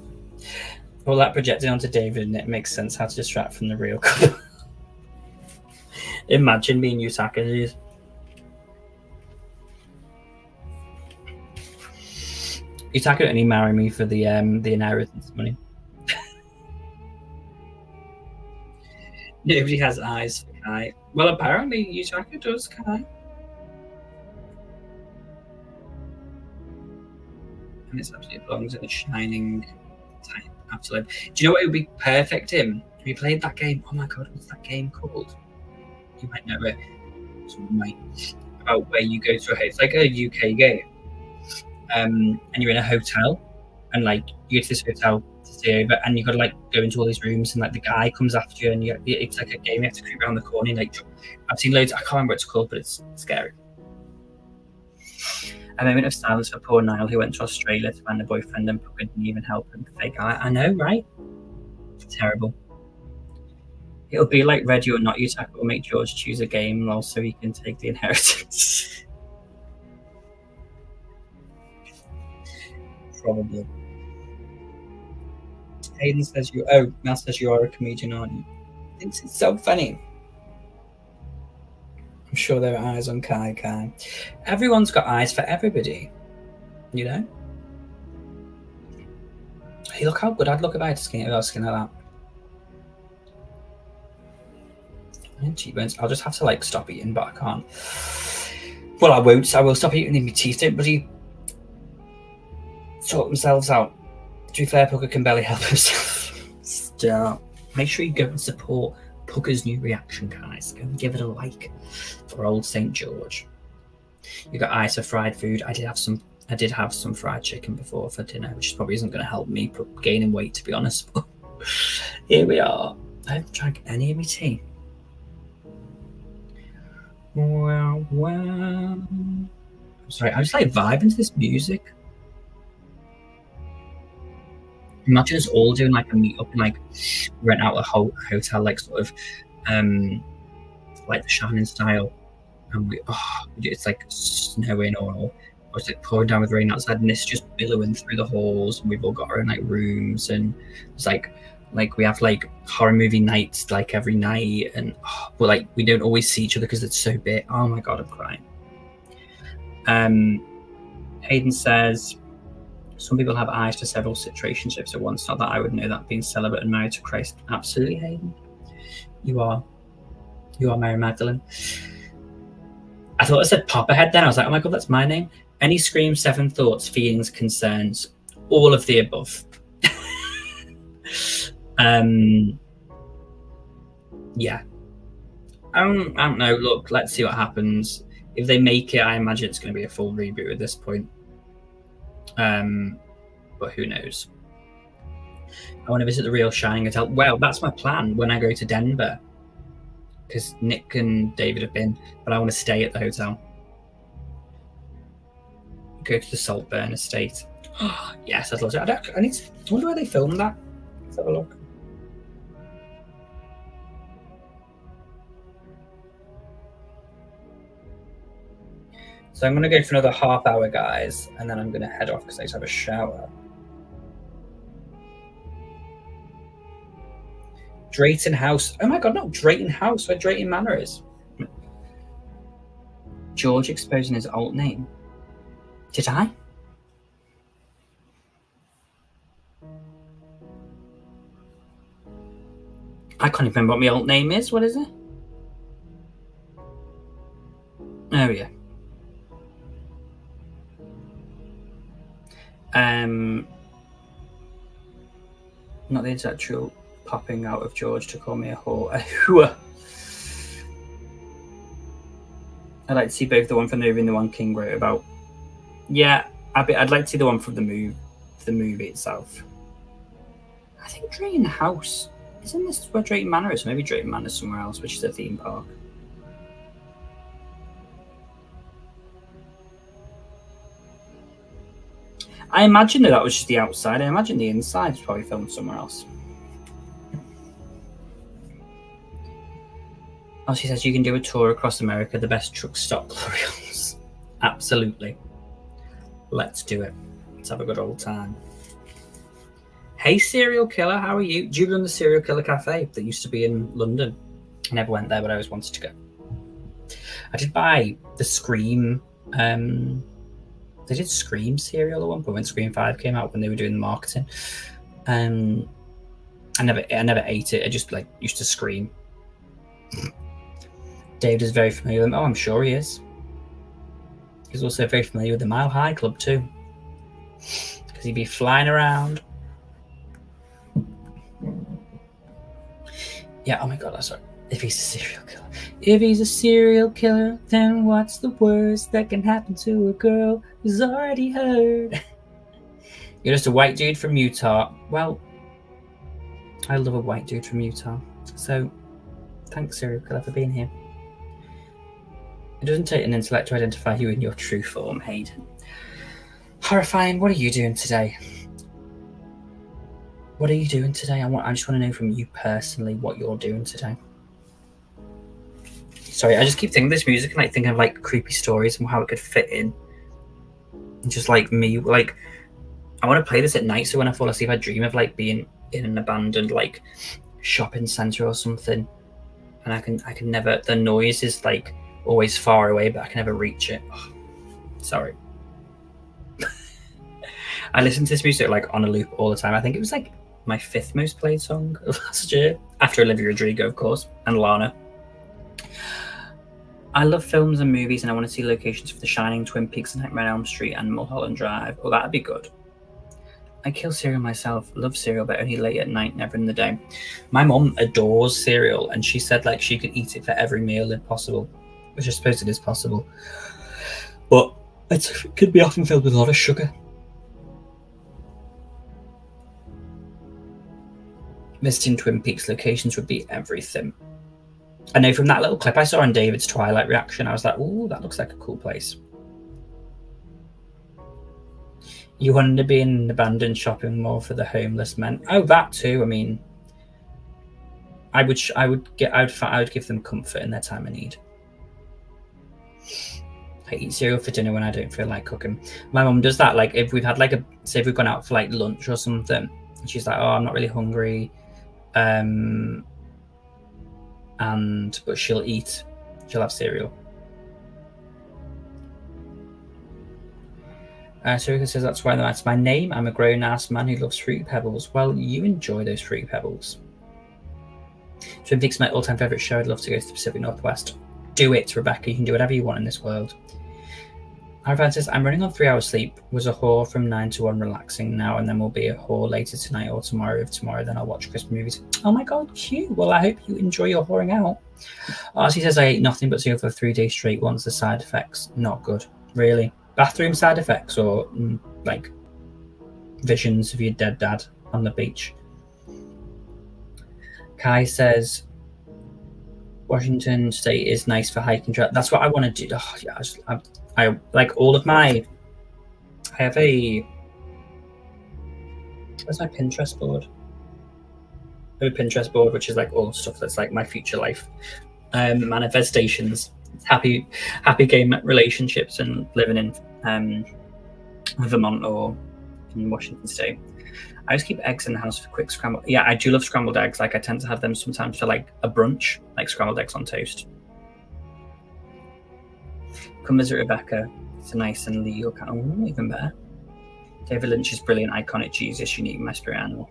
Well, that projected onto David, and it makes sense how to distract from the real couple. Imagine being Yutaka. Yutaka only marry me for the inheritance money. Nobody has eyes for Kai. Well, apparently Yutaka does, Kai. And it absolutely belongs in a shining type. Absolutely. Do you know what it would be perfect in? Have you played that game? Oh my god, what's that game called? You might know it. Someone might. About where you go to it's like a UK game. And you're in a hotel, and like you go to this hotel to stay over, and you got to like go into all these rooms, and like the guy comes after you, and it's like a game. You have to creep around the corner. And, like I've seen loads. I can't remember what it's called, but it's scary. A moment of silence for poor Niall, who went to Australia to find a boyfriend and didn't even help him. Fake. I know, right? Terrible. It'll be like Ready or Not. Yutaka will make George choose a game, lol, so he can take the inheritance. Probably. Hayden says Mel says you are a comedian, aren't you? Thinks it's so funny. I'm sure there are eyes on Kai. Everyone's got eyes for everybody, you know. Hey, look how good I'd look if I had skin like that. And cheekbones. I'll just have to like stop eating, but I can't. Well, I won't. I will stop eating if my teeth don't bloody sort themselves out. To be fair, Pucker can barely help himself. Stop. Make sure you go and support Pucker's new reaction, guys. Go and give it a like for old St. George. You got eyes for fried food. I did have some fried chicken before for dinner, which probably isn't going to help me gaining weight, to be honest. Here we are. I haven't drank any of my tea. Wow, wow. I'm sorry, I just like vibing to this music. Imagine us all doing like a meetup and like rent out a whole hotel, like sort of like the Shining style, and it's like snowing or it's like pouring down with rain outside, and it's just billowing through the halls, and we've all got our own like rooms, and it's like we have like horror movie nights like every night, and but like we don't always see each other because it's so big. Oh my god, I'm crying. Hayden says some people have eyes for several situationships at once. Not that I would know that, being celibate and married to Christ. Absolutely, Hayden. You are Mary Magdalene. I thought I said Popperhead then. I was like, oh my god, that's my name. Any screams, 7 thoughts, feelings, concerns, all of the above. Yeah. I don't know. Look, let's see what happens. If they make it, I imagine it's going to be a full reboot at this point. But who knows? I want to visit the real Shining Hotel. Well, that's my plan when I go to Denver, because Nick and David have been, but I want to stay at the hotel. Go to the Saltburn estate. Oh, yes, I'd love to. I wonder where they filmed that. Let's have a look. So I'm going to go for another half hour, guys, and then I'm going to head off because I need to have a shower. Drayton House. Oh my god, not Drayton House, where Drayton Manor is. George exposing his alt name. Did I? I can't even remember what my alt name is. What is it? Oh yeah. Not the intellectual popping out of George to call me a whore. I'd like to see both the one from the movie and the one King wrote about. Yeah, I'd like to see the one from the movie itself. I think Drayton House. Isn't this where Drayton Manor is? Maybe Drayton Manor is somewhere else, which is a theme park. I imagine that was just the outside. I imagine the inside was probably filmed somewhere else. Oh, she says you can do a tour across America, the best truck stop glorials. Absolutely. Let's do it. Let's have a good old time. Hey, serial killer, how are you? Do you run the Serial Killer Cafe that used to be in London? I never went there, but I always wanted to go. I did buy the Scream. They did Scream cereal at one point when Scream 5 came out, when they were doing the marketing. I never ate it. I just like used to scream. David is very familiar with them. Oh, I'm sure he is. He's also very familiar with the Mile High Club too, because he'd be flying around. Yeah, oh my god, sorry. If he's a serial killer. If he's a serial killer, then what's the worst that can happen to a girl who's already heard? You're just a white dude from Utah. Well, I love a white dude from Utah. So, thanks, serial killer, for being here. It doesn't take an intellect to identify you in your true form, Hayden. Horrifying, what are you doing today? What are you doing today? I just want to know from you personally what you're doing today. Sorry, I just keep thinking of this music and like thinking of like creepy stories and how it could fit in. And just like me, like I want to play this at night, so when I fall asleep, I dream of like being in an abandoned like shopping center or something, and I can never. The noise is like always far away, but I can never reach it. Oh, sorry. I listen to this music like on a loop all the time. I think it was like my 5th most played song of last year, after Olivia Rodrigo, of course, and Lana. I love films and movies, and I want to see locations for The Shining, Twin Peaks, Nightmare on Elm Street, and Mulholland Drive. Oh, that'd be good. I kill cereal myself. Love cereal, but only late at night, never in the day. My mom adores cereal, and she said like she could eat it for every meal if possible, which I suppose it is possible. But it could be often filled with a lot of sugar. Visiting Twin Peaks locations would be everything. I know from that little clip I saw on David's Twilight reaction, I was like, ooh, that looks like a cool place. You wanted to be in an abandoned shopping mall for the homeless men. Oh, that too. I mean, I would give them comfort in their time of need. I eat cereal for dinner when I don't feel like cooking. My mum does that. Like if we've had like say if we've gone out for like lunch or something, and she's like, "Oh, I'm not really hungry," but she'll eat. She'll have cereal. Sarika says that's why that's my name. I'm a grown-ass man who loves Fruity Pebbles. Well, you enjoy those Fruity Pebbles. Twin Peaks is my all-time favourite show. I'd love to go to the Pacific Northwest. Do it, Rebecca. You can do whatever you want in this world. Arvan says, I'm running on 3 hours sleep. Was a whore from 9 to 1 relaxing now, and then we'll be a whore later tonight or tomorrow. If tomorrow, then I'll watch Christmas movies. Oh my god, cute. Well, I hope you enjoy your whoring out. Archie says, I ate nothing but cereal for 3 days straight. Once the side effects, not good. Really? Bathroom side effects or like visions of your dead dad on the beach? Kai says, Washington State is nice for hiking trail. That's what I want to do. Oh, yeah, I like all of my. I have a. Where's my Pinterest board? I have a Pinterest board which is like all stuff that's like my future life, manifestations, happy game relationships, and living in Vermont or in Washington State. I just keep eggs in the house for quick scrambled. Yeah, I do love scrambled eggs. Like I tend to have them sometimes for like a brunch, like scrambled eggs on toast. Come visit Rebecca. It's a nice and legal kind of even better. David Lynch's brilliant, iconic Jesus, unique, my spirit animal.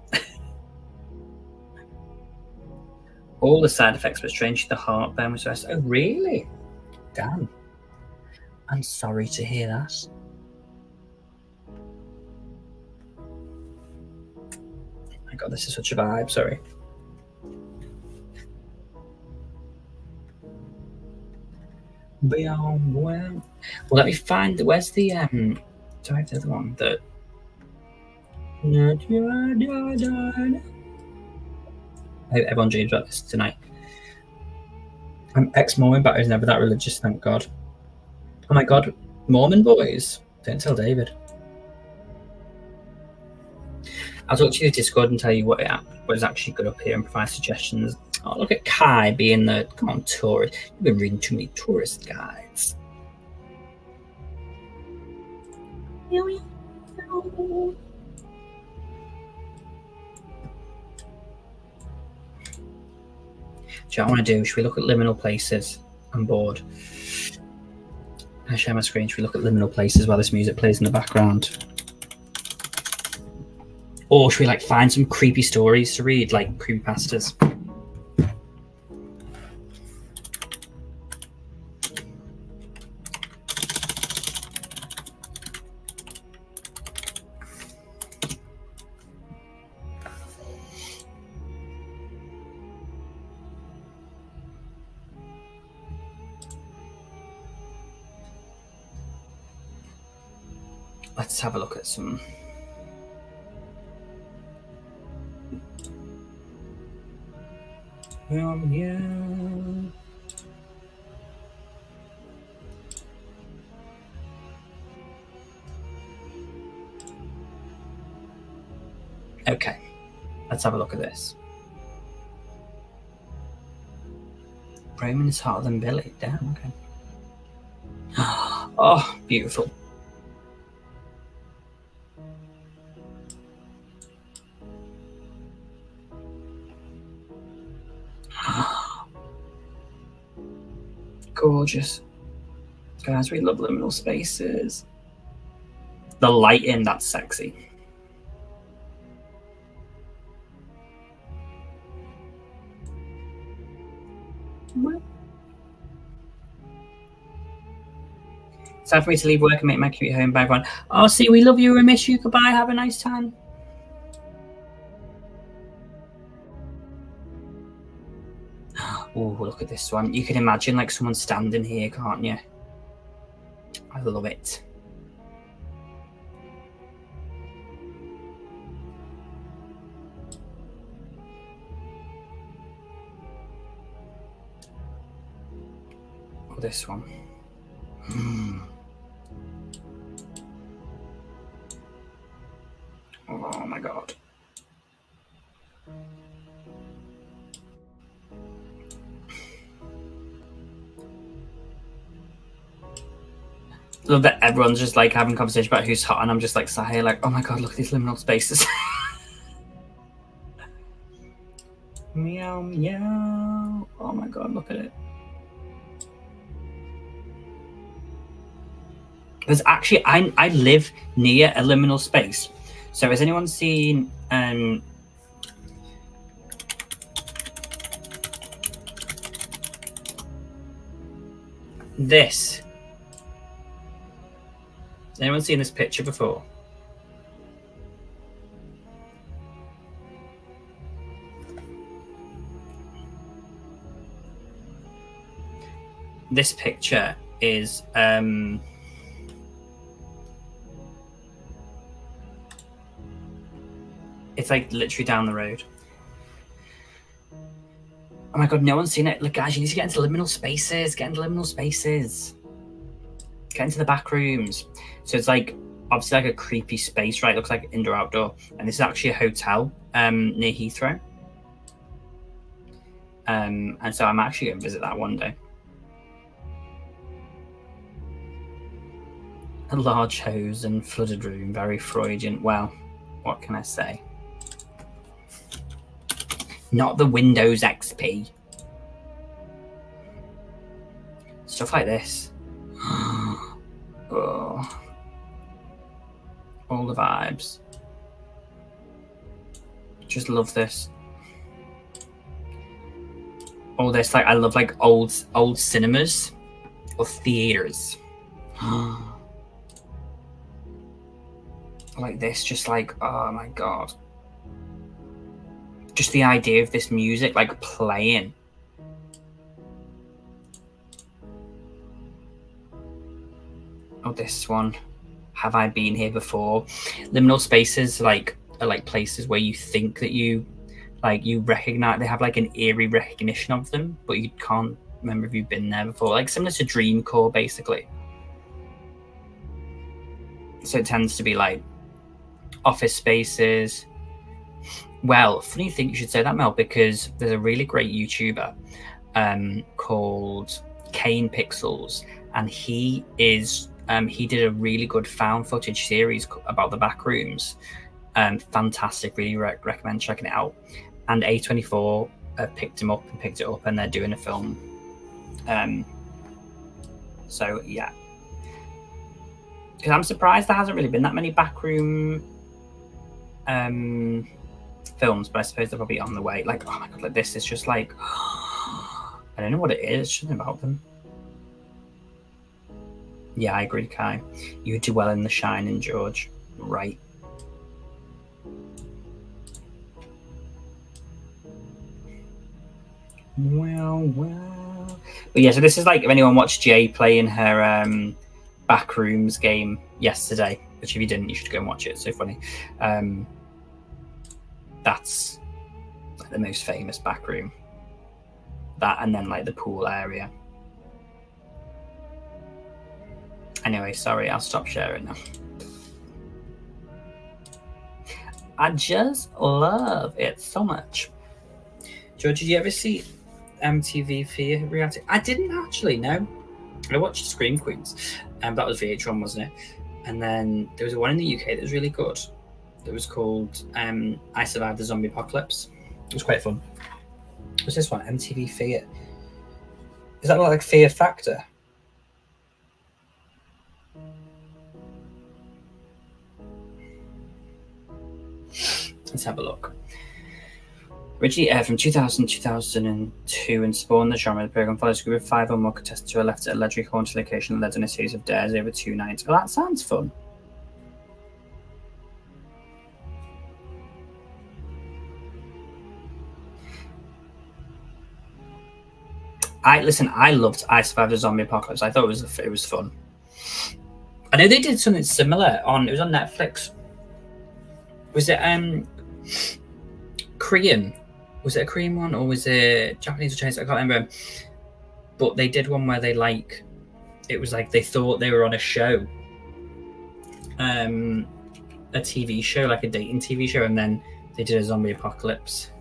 All the side effects were strange. The heartburn was worse. Oh, really? Damn. I'm sorry to hear that. My God, this is such a vibe. Sorry. Well, let me find. Where's the do I have the other one that? I hope everyone dreams about this tonight. I'm ex-Mormon, but I was never that religious, thank God. Oh my God, Mormon boys! Don't tell David. I'll talk to you in Discord and tell you what is actually good up here and provide suggestions. Oh, look at Kai being the come on tourist. You've been reading too many tourist guides. Do you know what I want to do? Should we look at liminal places? I'm bored. I share my screen. Should we look at liminal places while this music plays in the background? Or should we like find some creepy stories to read, like creepypastas? Let's have a look at some. Yeah. Okay, let's have a look at this. Raymond is hotter than Billy. Damn, okay. Oh, beautiful. Gorgeous. Guys, we love liminal spaces. The lighting, that's sexy. It's time for me to leave work and make my commute home. Bye, everyone. Oh, see, we love you. We miss you. Goodbye. Have a nice time. Oh, look at this one. You can imagine like someone standing here, can't you? I love it. Or this one. Oh my god. Love that everyone's just like having a conversation about who's hot, and I'm just like sat here like, oh my god, look at these liminal spaces. Meow meow. Oh my god, look at it. There's actually I live near a liminal space. So has anyone seen this? Has anyone seen this picture before? This picture is it's like literally down the road. Oh my god, no one's seen it. Look, guys, you need to get into liminal spaces. Get into liminal spaces. Get into the back rooms. So it's like obviously like a creepy space, right? It looks like indoor outdoor. And this is actually a hotel near Heathrow. And so I'm actually going to visit that one day. A large hose and flooded room, very Freudian. Well, what can I say? Not the Windows XP. Stuff like this. Oh. All the vibes. Just love this. All this, like I love like old cinemas or theaters. Like this, just like, oh my god. Just the idea of this music like playing. Oh, this one. Have I been here before? Liminal spaces like are like places where you think that you recognize, they have like an eerie recognition of them, but you can't remember if you've been there before. Like similar to Dreamcore, basically. So it tends to be like office spaces. Well, funny thing you should say that, Mel, because there's a really great YouTuber called Kane Pixels, and he did a really good found footage series about the back rooms. Fantastic, really recommend checking it out. And A24 picked it up, and they're doing a film. So yeah, because I'm surprised there hasn't really been that many backroom films, but I suppose they're probably on the way. Like, oh my god, like this is just like I don't know what it is. It's something about them. Yeah, I agree, Kai. You do well in The Shining, George. Right. Well. But yeah, so this is like if anyone watched Jay playing her Backrooms game yesterday, which if you didn't, you should go and watch it. It's so funny. That's like the most famous backroom. That and then like the pool area. Anyway, sorry, I'll stop sharing now. I just love it so much. George, did you ever see MTV Fear reality? I didn't actually, no. I watched Scream Queens, and that was VH1, wasn't it? And then there was one in the UK that was really good. That was called I Survived the Zombie Apocalypse. It was quite fun. What's this one? MTV Fear. Is that like Fear Factor? Let's have a look. Originally aired from 2000 to 2002 and spawned the genre. The program follows a group of 5 or more contestants who are left at a legendary haunted location and led on a series of dares over 2 nights. Well, that sounds fun. I loved I Survived the Zombie Apocalypse. I thought it was fun. I know they did something similar it was on Netflix. Was it Korean? Was it a Korean one or was it Japanese or Chinese? I can't remember. but they did one where they it was like they thought they were on a show, a TV show, like a dating TV show, and then they did a zombie apocalypse.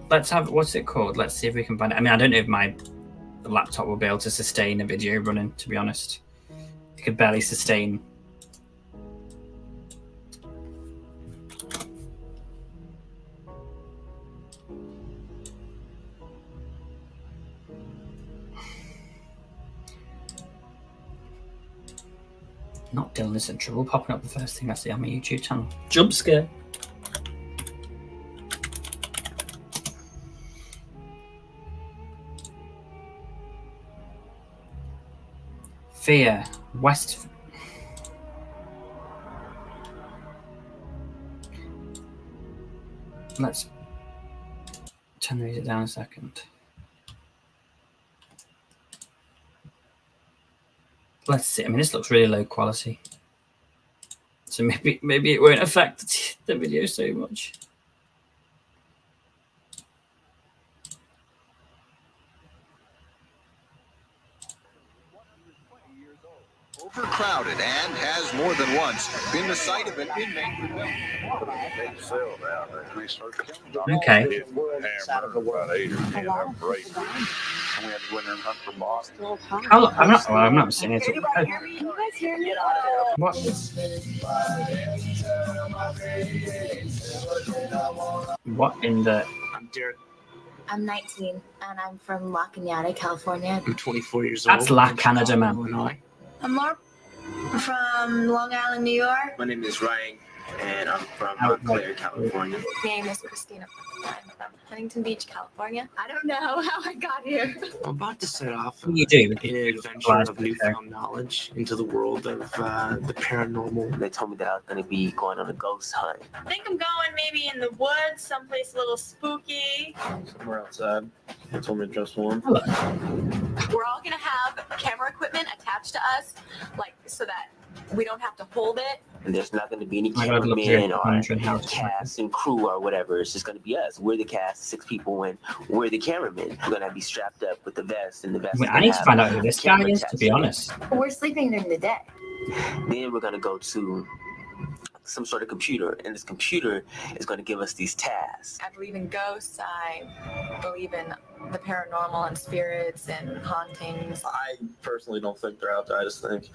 Let's have, what's it called? Let's see if we can find it. I mean, I don't know if my laptop will be able to sustain a video running, to be honest. It could barely sustain. Not Dylan is in trouble. Popping up the first thing I see on my YouTube channel. Jump scare. Fear. West. Let's turn the music down a second. Let's see. I mean, this looks really low quality, so maybe it won't affect the video so much. Overcrowded and has more than once been the site of an inmate rebellion. Okay. How long? I'm not seeing it. What? What in the? I'm Derek. I'm 19 and I'm from La Cañada, California. I'm 24 years old. That's La Canada, man. Illinois. I'm Mark from Long Island, New York. My name is Ryan, and I'm from Montclair, California. My name is Christina. I'm from Huntington Beach, California. I don't know how I got here. I'm about to set off What do you do? in an adventure of newfound knowledge into the world of the paranormal. They told me that I was going to be going on a ghost hunt. I think I'm going maybe in the woods, someplace a little spooky. Somewhere outside. They told me to dress warm. We're all gonna have camera equipment attached to us, like so that we don't have to hold it. And there's not going to be any I gotta look cameramen here. or cast and crew or whatever. It's just going to be us. We're the cast, 6 people, and we're the cameramen. We're going to be strapped up with the vest, and the vest. I need to find out who this guy is, to be honest. We're sleeping during the day. Then we're going to go to some sort of computer, and this computer is going to give us these tasks. I believe in ghosts. I believe in the paranormal and spirits and hauntings. I personally don't think they're out there. I just think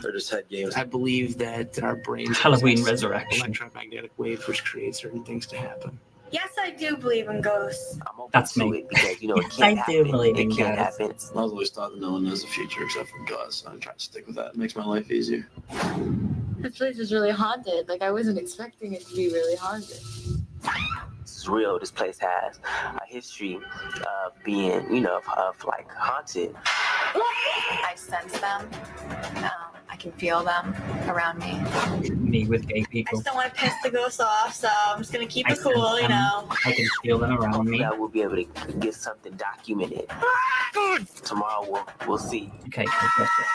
they're just head games. I believe that our brains Halloween possess Resurrection. electromagnetic waves, which create certain things to happen. Yes, I do believe in ghosts. I'm open That's to me. it because, you know, it I can't do happen. believe in It can't ghosts. happen. I was always taught that no one knows the future except for God, so I'm trying to stick with that. It makes my life easier. This place is really haunted. Like, I wasn't expecting it to be really haunted. This is real. This place has a history of being, you know, of like haunted. I sense them. I can feel them around me. Me with gay I people. just don't want to piss the ghosts off, so I'm just gonna keep I it cool, sense you them. know. I can feel them around me. Hopefully I will be able to get something documented. Tomorrow we'll see. Okay, I guess it.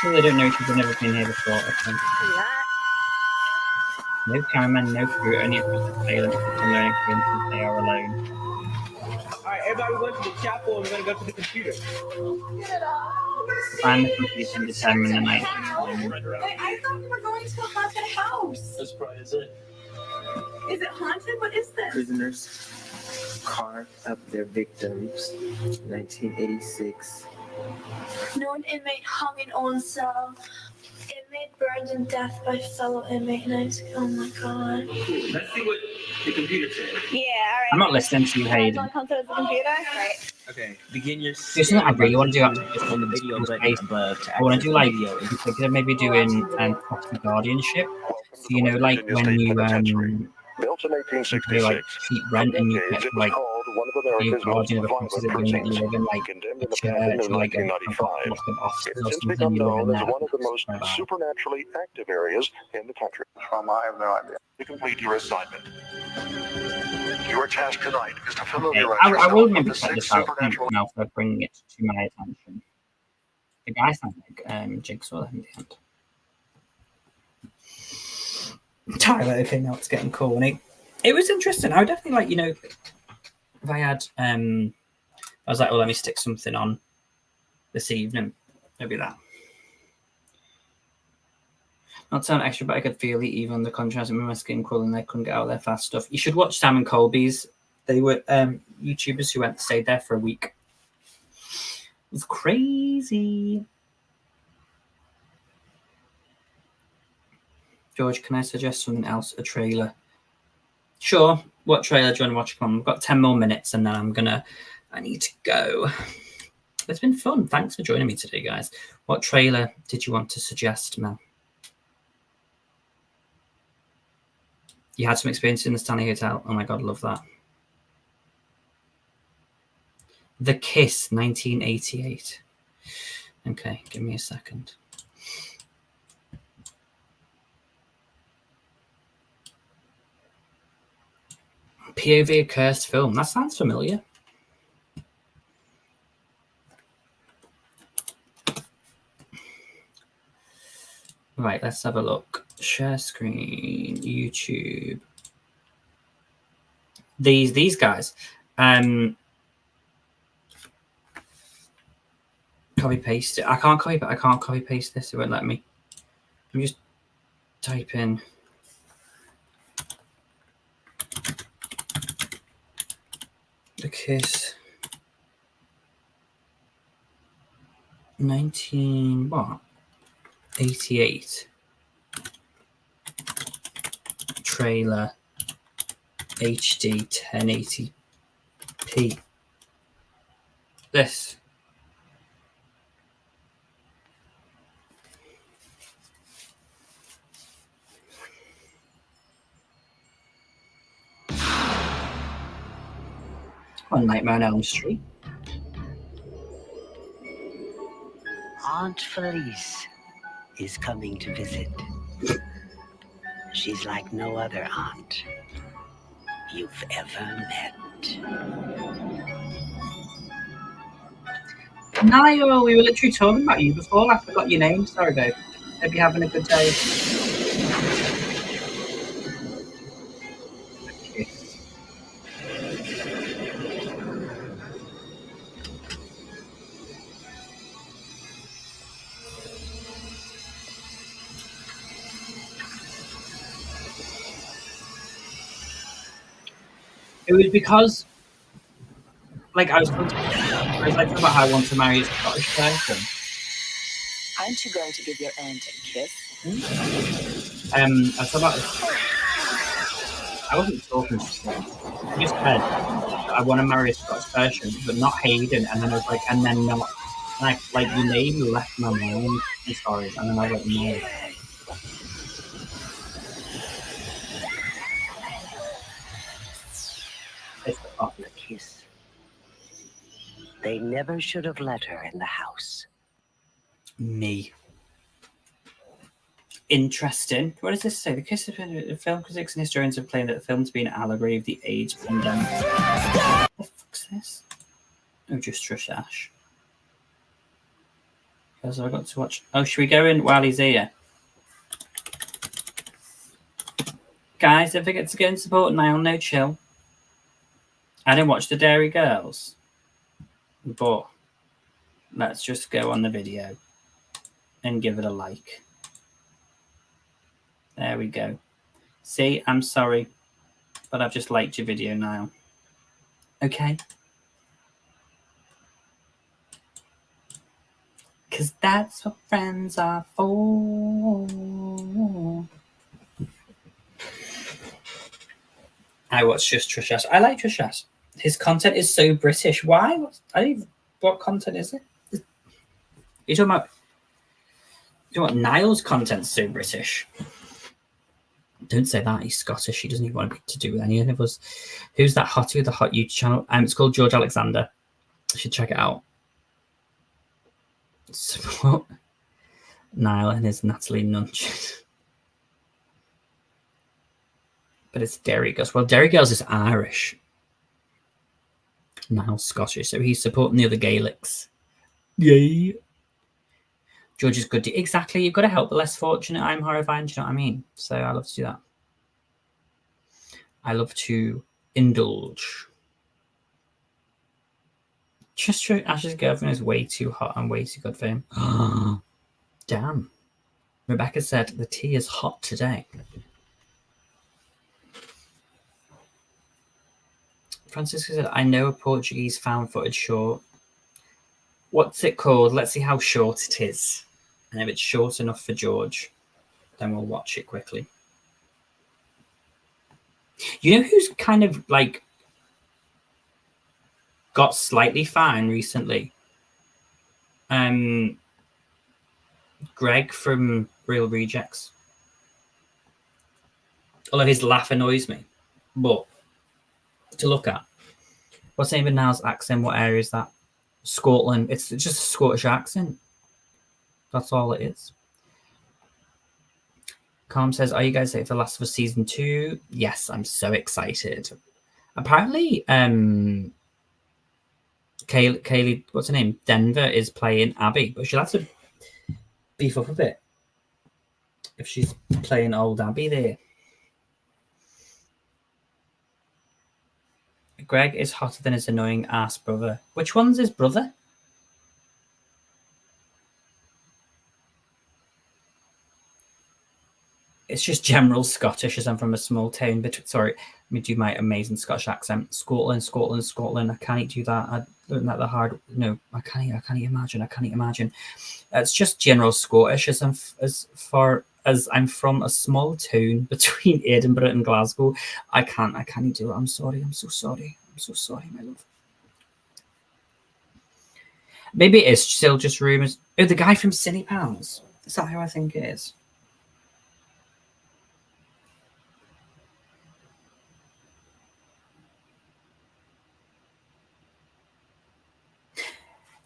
People they don't know because they've never been here before. I think. No cameraman, no crew, only a person failing to learn experiences they are alone. Alright, everybody went to the chapel and we're gonna go to the computer. Find the complete and determine the night. Wait, I thought we were going to a haunted house. That's probably it. Is it haunted? What is this? Prisoners carved up their victims. 1986. Known inmate hung in own cell. Inmate burned to death by fellow inmate. Oh my god. Let's see what the computer says. Yeah, alright. I'm not listening to you, Hayden. Come to the computer? Right. Okay, begin your Do something I really want to do after this on the video button above to I want to do like, video. I'm thinking of maybe doing property guardianship. So, you know, like when you Built in do like 1866, cheap rent and you get it was like called one of you America's most guardian of a violent property that you precincts. live in, like Condemned a in the church past in or like a 1995, block of it offices has or since something. become You live in known as that. one of the most Like that. supernaturally active areas in the country. I have no idea. To complete your assignment, your task tonight is to Okay, familiarize I will yourself maybe with the check 6 this out supernatural. now for bringing it to my attention. The guy sounds like Jigsaw in the end. Tyler, okay, now it's getting cool. And it was interesting. I would definitely like, you know, if I had, I was like, well, let me stick something on this evening. Maybe that. Not sound extra, but I could feel it even the contrast in my skin crawling. They couldn't get out there fast stuff. You should watch Sam and Colby's. They were YouTubers who stayed there for a week. It was crazy. George, can I suggest something else? A trailer? Sure. What trailer do you want to watch? Come on, I've got 10 more minutes and then I need to go. It's been fun. Thanks for joining me today, guys. What trailer did you want to suggest, Mel? You had some experience in the Stanley Hotel. Oh my God, love that. The Kiss, 1988. Okay, give me a second. POV, a cursed film. That sounds familiar. Right, let's have a look. Share screen, YouTube. These guys. Copy paste it. I can't copy paste this. It won't let me. Let me just type in. The Kiss. 88 trailer HD 1080p. This. On Nightmare on Elm Street. Aunt Felice is coming to visit. She's like no other aunt you've ever met. Niall, we were literally talking about you before. I forgot your name. Sorry, babe. Hope you're having a good day. It was because, like, I was talking about how I want to marry a Scottish person. Aren't you going to give your aunt a kiss? I was talking about. I wasn't talking to them. I just said I want to marry a Scottish person, but not Hayden. And then I was like, and then not. Like your name left my mind. I'm sorry. And then I went, no. The kiss. They never should have let her in the house. Me. Interesting. What does this say? The Kiss of film critics and historians have claimed that the film to be an allegory of the AIDS pandemic. What the fuck's this? Oh, just Trish Ash. Because I got to watch. Oh, should we go in while he's here? Guys, don't forget to go and support Niall No Chill. I didn't watch the Dairy Girls, but let's just go on the video and give it a like. There we go. See, I'm sorry, but I've just liked your video now. Okay? Because that's what friends are for. I watch just Trish Ash. I like Trish Ash. His content is so British. Why? What content is it? You're talking about... You know what? Niall's content's so British. Don't say that. He's Scottish. He doesn't even want to do with any of us. Who's that hottie with the hot YouTube channel? It's called George Alexander. You should check it out. Support Niall and his Natalie Nunch. But it's Dairy Girls. Well, Dairy Girls is Irish. Niall's Scottish, so he's supporting the other Gaelics. Yay. George is good. Exactly. You've got to help the less fortunate. I'm horrifying. Do you know what I mean? So I love to do that. I love to indulge. Just true. Ash's girlfriend is way too hot and way too good for him. Damn. Rebecca said the tea is hot today. Francisco said, I know a Portuguese found footage short. What's it called? Let's see how short it is. And if it's short enough for George, then we'll watch it quickly. You know who's kind of like got slightly fine recently? Greg from Real Rejects. Although his laugh annoys me. But to look at. What's the name of Niall's accent? What area is that? Scotland. It's just a Scottish accent. That's all it is. Calm says, are you guys excited for Last of Us Season 2? Yes, I'm so excited. Apparently, Kaylee, what's her name? Denver is playing Abby, but she'll have to beef up a bit if she's playing old Abby there. Greg is hotter than his annoying ass brother. Which one's his brother? It's just general Scottish as I'm from a small town. But sorry, let me do my amazing Scottish accent. Scotland. I can't do that. I learned that the hard. No, I can't imagine. It's just general Scottish as far as I'm from a small town between Edinburgh and Glasgow. I can't do it. I'm sorry. I'm so sorry, my love. Maybe it is still just rumours. Oh, the guy from Cine Pounds. Is that who I think it is?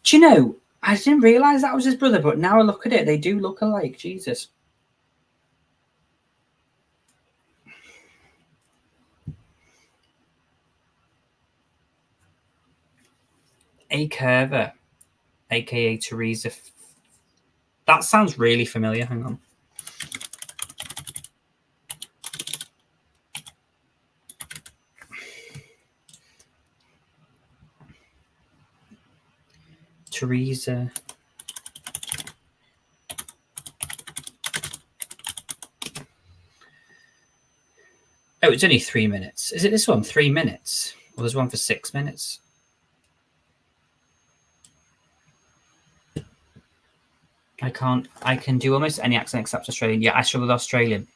Do you know, I didn't realise that was his brother, but now I look at it, they do look alike. Jesus. A Curver, aka Teresa. That sounds really familiar. Hang on. Teresa. Oh, it's only 3 minutes. Is it this one? 3 minutes? Well, there's one for 6 minutes. I can do almost any accent except Australian. Yeah, I struggle with Australian.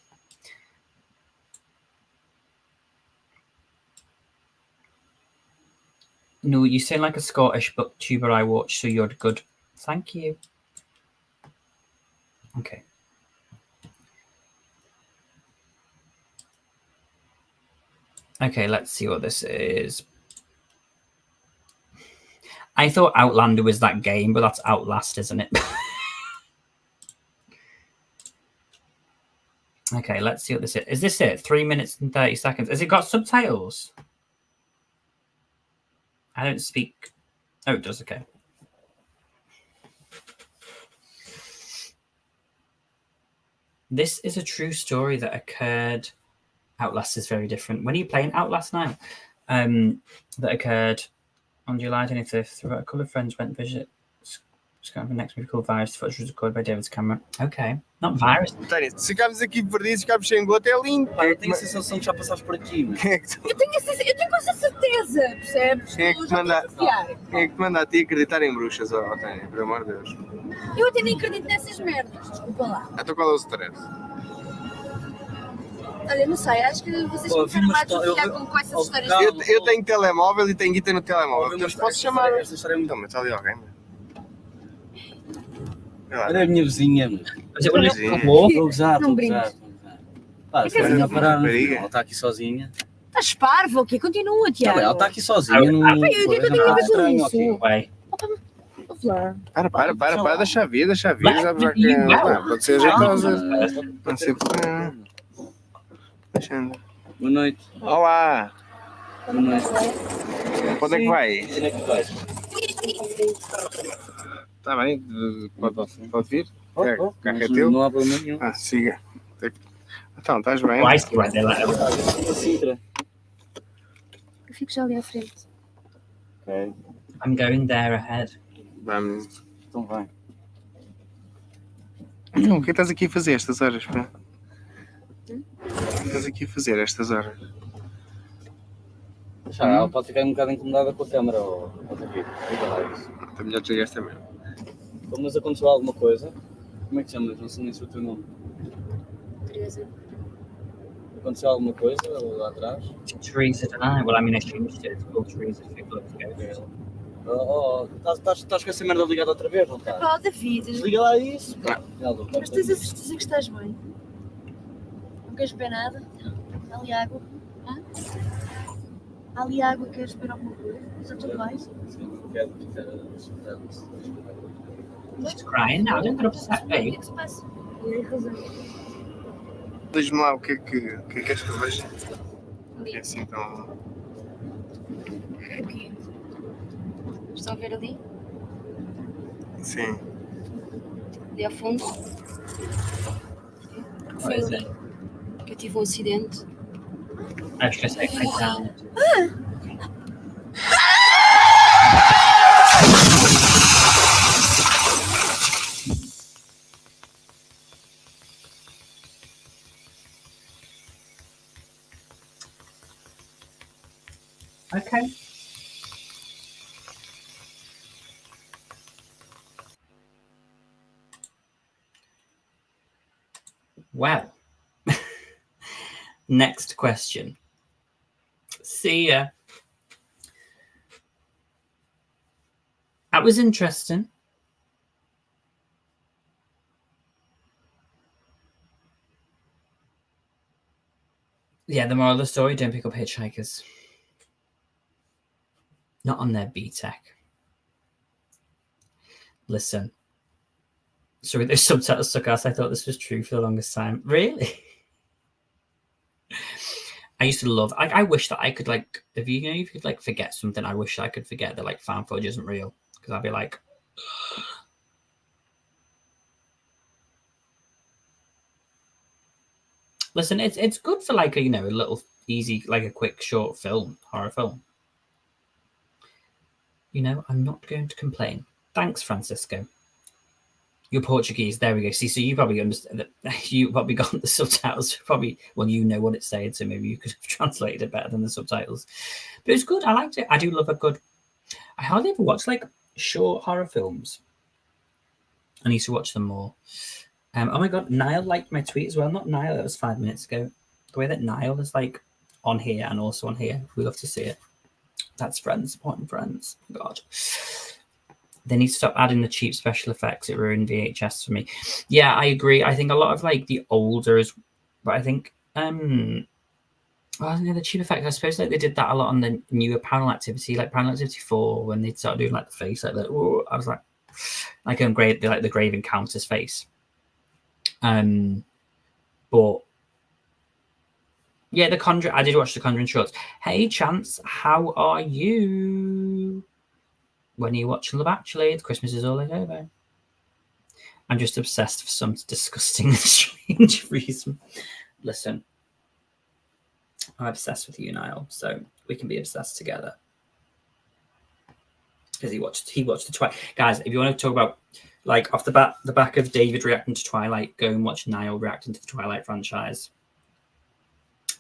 No, you sound like a Scottish booktuber I watch, so you're good. Thank you. Okay. Okay, let's see what this is. I thought Outlander was that game, but that's Outlast, isn't it? Okay, let's see what this is. Is this it? 3 minutes and 30 seconds. Has it got subtitles? I don't speak. Oh, it does. Okay. This is a true story that occurred. Outlast is very different. When are you playing Outlast now? That occurred on July 25th. A couple of friends went to visit. It's kind of the next movie called Virus. The footage was recorded by David's camera. Okay. Not Virus. Se ficámos aqui perdidos, ficámos sem bote, é lindo. Eu tenho a sensação de já passaste por aqui. Mas... Eu tenho essa certeza, percebes? Quem é que te manda a ti acreditar em bruxas, Tânia? Pelo amor de Deus. Eu até nem acredito nessas merdas, desculpa lá. Então qual é o stress? Olha, não sei, acho que vocês começaram a desfiar com essas histórias. Eu tenho telemóvel e tenho guita no telemóvel. Mas posso chamar? Esta história é muito... Então, mas está ali alguém, Era a minha vizinha. Mas eu vou usar. Pá, se não parar, ela está aqui sozinha. Estás parvo, ok? Continua, Tiago. Ela está aqui sozinha. O que é que eu tenho a ver com isso? Vai. Para, deixa vir. Pode ser jeitosa. Não sei porquê. Deixando. Boa noite. Olá. Boa noite. Onde é que vai? Onde é que vais? Está bem, pode vir? O carro é teu? Não há problema nenhum. Siga. Então, estás bem? Vai lá. Eu fico já ali à frente. Ok. I'm going there ahead. Vamos. Então vai. Não, o que estás aqui a fazer estas horas, pá? O que estás aqui a fazer estas horas? Já, ela pode ficar um bocado incomodada com a câmera ou aqui. Está melhor desligar esta mesmo. Então, mas aconteceu alguma coisa? Como é que te chamas? Não sei nem se o teu nome. Teresa. Aconteceu alguma coisa lá atrás? Teresa, well, I mean, I changed it. It's called Teresa Figure Ghost. Estás com essa merda ligada outra vez, não estás? Pá, David. Desliga lá isso. Mas tens a certeza que estás bem? Não queres beber nada? Há ali água? Hã? Há ali água, queres beber alguma coisa? Está tudo bem? Sim, quero ficar. She's crying now, don't get upset, O que babe. é que se passa? Tem razão. Diz-me lá o que é que queres que eu veja? Ali. É assim tão... O quê? Estão a ver ali? Sim. Ali ao fundo? Foi ali que eu tive um acidente. I was going to say, I down. Okay. Well, next question. See ya. That was interesting. Yeah, the moral of the story, don't pick up hitchhikers. Not on their B-Tech. Listen. Sorry, those subtitles stuck out. I thought this was true for the longest time. Really? I used to love... I wish that I could, like... If you could, like, forget something, I wish I could forget that, like, found footage isn't real. Because I'd be like... Listen, it's good for, like, a little easy, like, a quick, short film, horror film. I'm not going to complain. Thanks, Francisco. You're Portuguese. There we go. See, so you probably understand that. You probably got the subtitles. Probably, well, you know what it's saying, so maybe you could have translated it better than the subtitles. But it's good. I liked it. I do love a good... I hardly ever watch, like, short horror films. I need to watch them more. Oh my god, Niall liked my tweet as well. Not Niall, that was 5 minutes ago. The way that Niall is, like, on here and also on here. We love to see it. That's friends supporting friends. God. They need to stop adding the cheap special effects. It ruined VHS for me. Yeah, I agree. I think a lot of, like, the older is... But I think... Well, the cheap effects, I suppose, like, they did that a lot on the newer Paranormal Activity, like Paranormal Activity 4, when they started doing, like, the face, like, I was like... Like, the Grave Encounters face. But... Yeah, The Conjuring. I did watch The Conjuring shorts. Hey, Chance, how are you? When are you watching Love Actually? Christmas is all over. I'm just obsessed for some disgusting and strange reason. Listen, I'm obsessed with you, Niall, so we can be obsessed together. Because he watched the Twilight. Guys, if you want to talk about, like, off the back of David reacting to Twilight, go and watch Niall reacting to the Twilight franchise.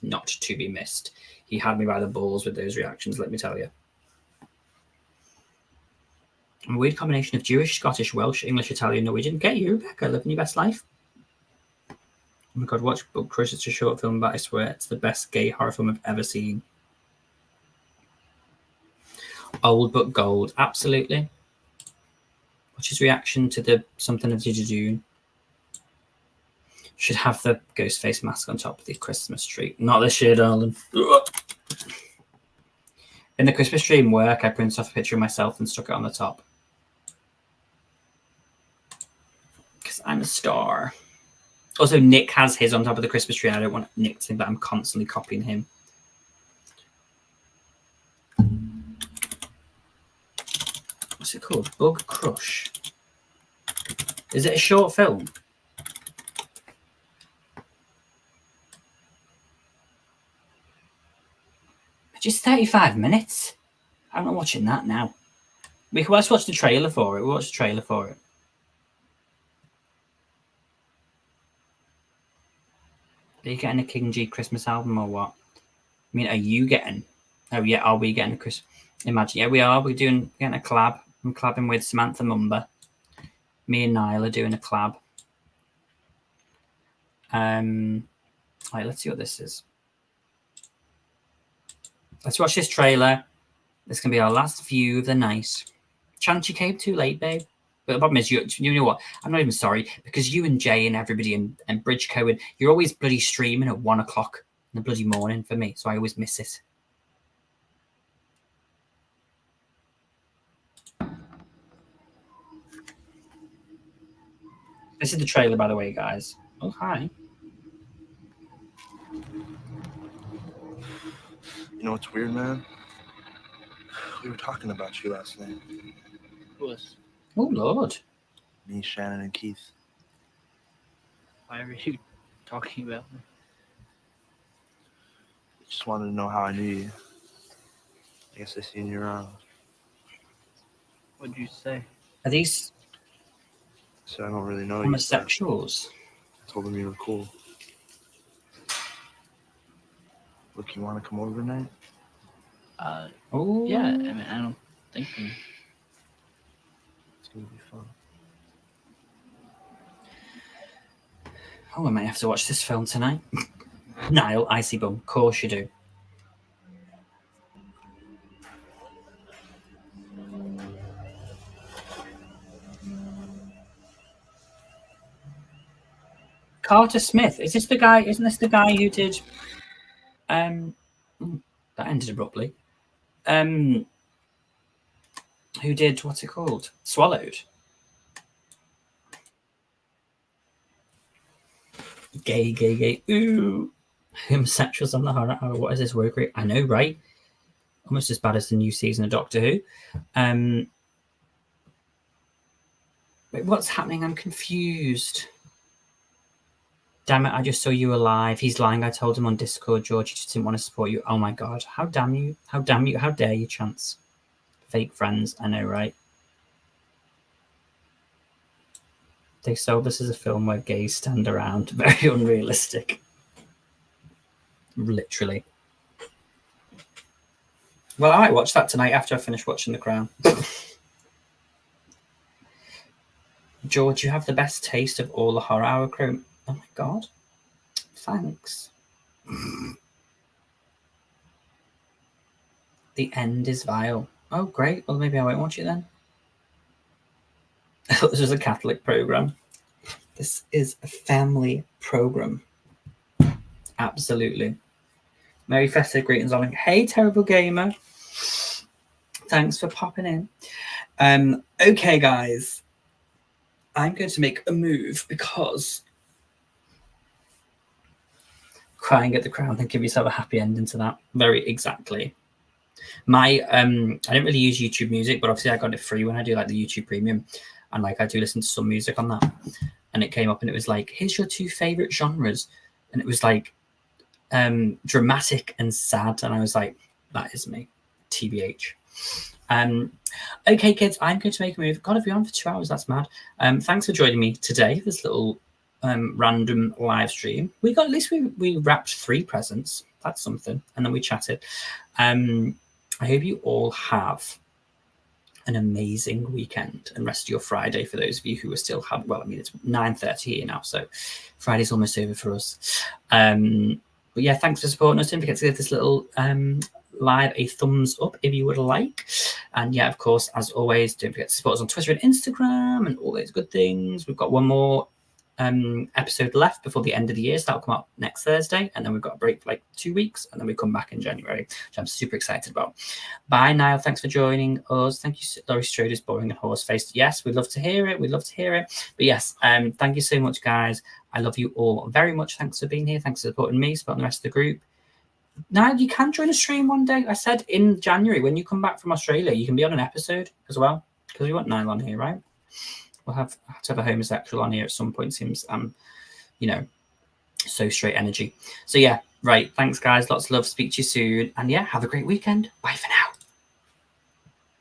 Not to be missed. He had me by the balls with those reactions, let me tell you. A weird combination of Jewish, Scottish, Welsh, English, Italian, Norwegian. Get you, Rebecca, living your best life. Oh my god, watch Bug Crush. It's a short film, but I swear it's the best gay horror film I've ever seen. Old but gold, absolutely. What's his reaction to the something of June? Should have the ghost face mask on top of the Christmas tree. Not this year, darling. In the Christmas tree in work, I printed off a picture of myself and stuck it on the top. Because I'm a star. Also, Nick has his on top of the Christmas tree. And I don't want Nick to think that I'm constantly copying him. What's it called? Bug Crush. Is it a short film? Just 35 minutes. I'm not watching that now. We can watch the trailer for it. We'll watch the trailer for it. Are you getting a King G Christmas album or what? I mean, are you getting? Oh yeah, are we getting a Chris? Imagine, yeah, we are. We're getting a collab. I'm collabing with Samantha Mumba. Me and Niall are doing a collab. Right, let's see what this is. Let's watch this trailer. This can be our last view of the night. Chance you came too late, babe. But the problem is, you know what? I'm not even sorry, because you and Jay and everybody and Bridge Cohen, you're always bloody streaming at 1 o'clock in the bloody morning for me, so I always miss it. This is the trailer, by the way, guys. Oh, hi. You know what's weird, man? We were talking about you last night. Who was? Oh, Lord. Me, Shannon, and Keith. Why are you talking about me? Just wanted to know how I knew you. I guess I seen you around. What did you say? Are these So I don't really know homosexuals? I told them you were cool. Look, you want to come over tonight? Oh. Yeah, I mean, I don't think so. It's going to be fun. Oh, I might have to watch this film tonight. Niall, Icy Bum. Of course you do. Carter Smith. Is this the guy? Isn't this the guy who did? That ended abruptly. Who did? What's it called? Swallowed. Gay. Ooh, homosexuals on the horror hour. What is this work rate? I know, right? Almost as bad as the new season of Doctor Who. Wait, what's happening? I'm confused. Damn it, I just saw you alive. He's lying. I told him on Discord, George. He just didn't want to support you. Oh my God. How damn you. How damn you. How dare you, Chance. Fake friends. I know, right? They sold this as a film where gays stand around. Very unrealistic. Literally. Well, I might watch that tonight after I finish watching The Crown. George, you have the best taste of all the horror hour crew. Oh my God. Thanks. The end is vile. Oh, great. Well, maybe I won't watch it then. I thought this was a Catholic program. This is a family program. Absolutely. Merry Festive greetings, Ollie. Hey, Terrible Gamer. Thanks for popping in. Okay, guys. I'm going to make a move because crying at the Crown and give yourself a happy ending to that. Very exactly. My I don't really use YouTube Music, but obviously I got it free when I do like the YouTube Premium, and like I do listen to some music on that. And it came up and it was like, here's your 2 favorite genres, and it was like dramatic and sad, and I was like, that is me, TBH. Okay, kids, I'm going to make a move. God, I've been on for 2 hours. That's mad. Thanks for joining me today. This little random live stream. We got, at least we wrapped 3 presents. That's something. And then we chatted. I hope you all have an amazing weekend and rest of your Friday. For those of you who are still well, I mean, it's 9:30 here now, so Friday's almost over for us. But yeah, thanks for supporting us. Don't forget to give this little live a thumbs up if you would like. And yeah, of course, as always, don't forget to support us on Twitter and Instagram and all those good things. We've got one more episode left before the end of the year, so that'll come out next Thursday, and then we've got a break for like 2 weeks, and then we come back in January, which I'm super excited about. Bye, Niall. Thanks for joining us. Thank you, Laurie Stroder's boring and horse-faced. Yes, we'd love to hear it. We'd love to hear it. But yes, thank you so much, guys. I love you all very much. Thanks for being here. Thanks for supporting me, supporting the rest of the group. Niall, you can join a stream one day. I said in January, when you come back from Australia, you can be on an episode as well, because we want Niall on here, right? We'll have to have a homosexual on here at some point. Seems you know, so straight energy. So yeah, right. Thanks, guys. Lots of love. Speak to you soon. And yeah, have a great weekend. Bye for now.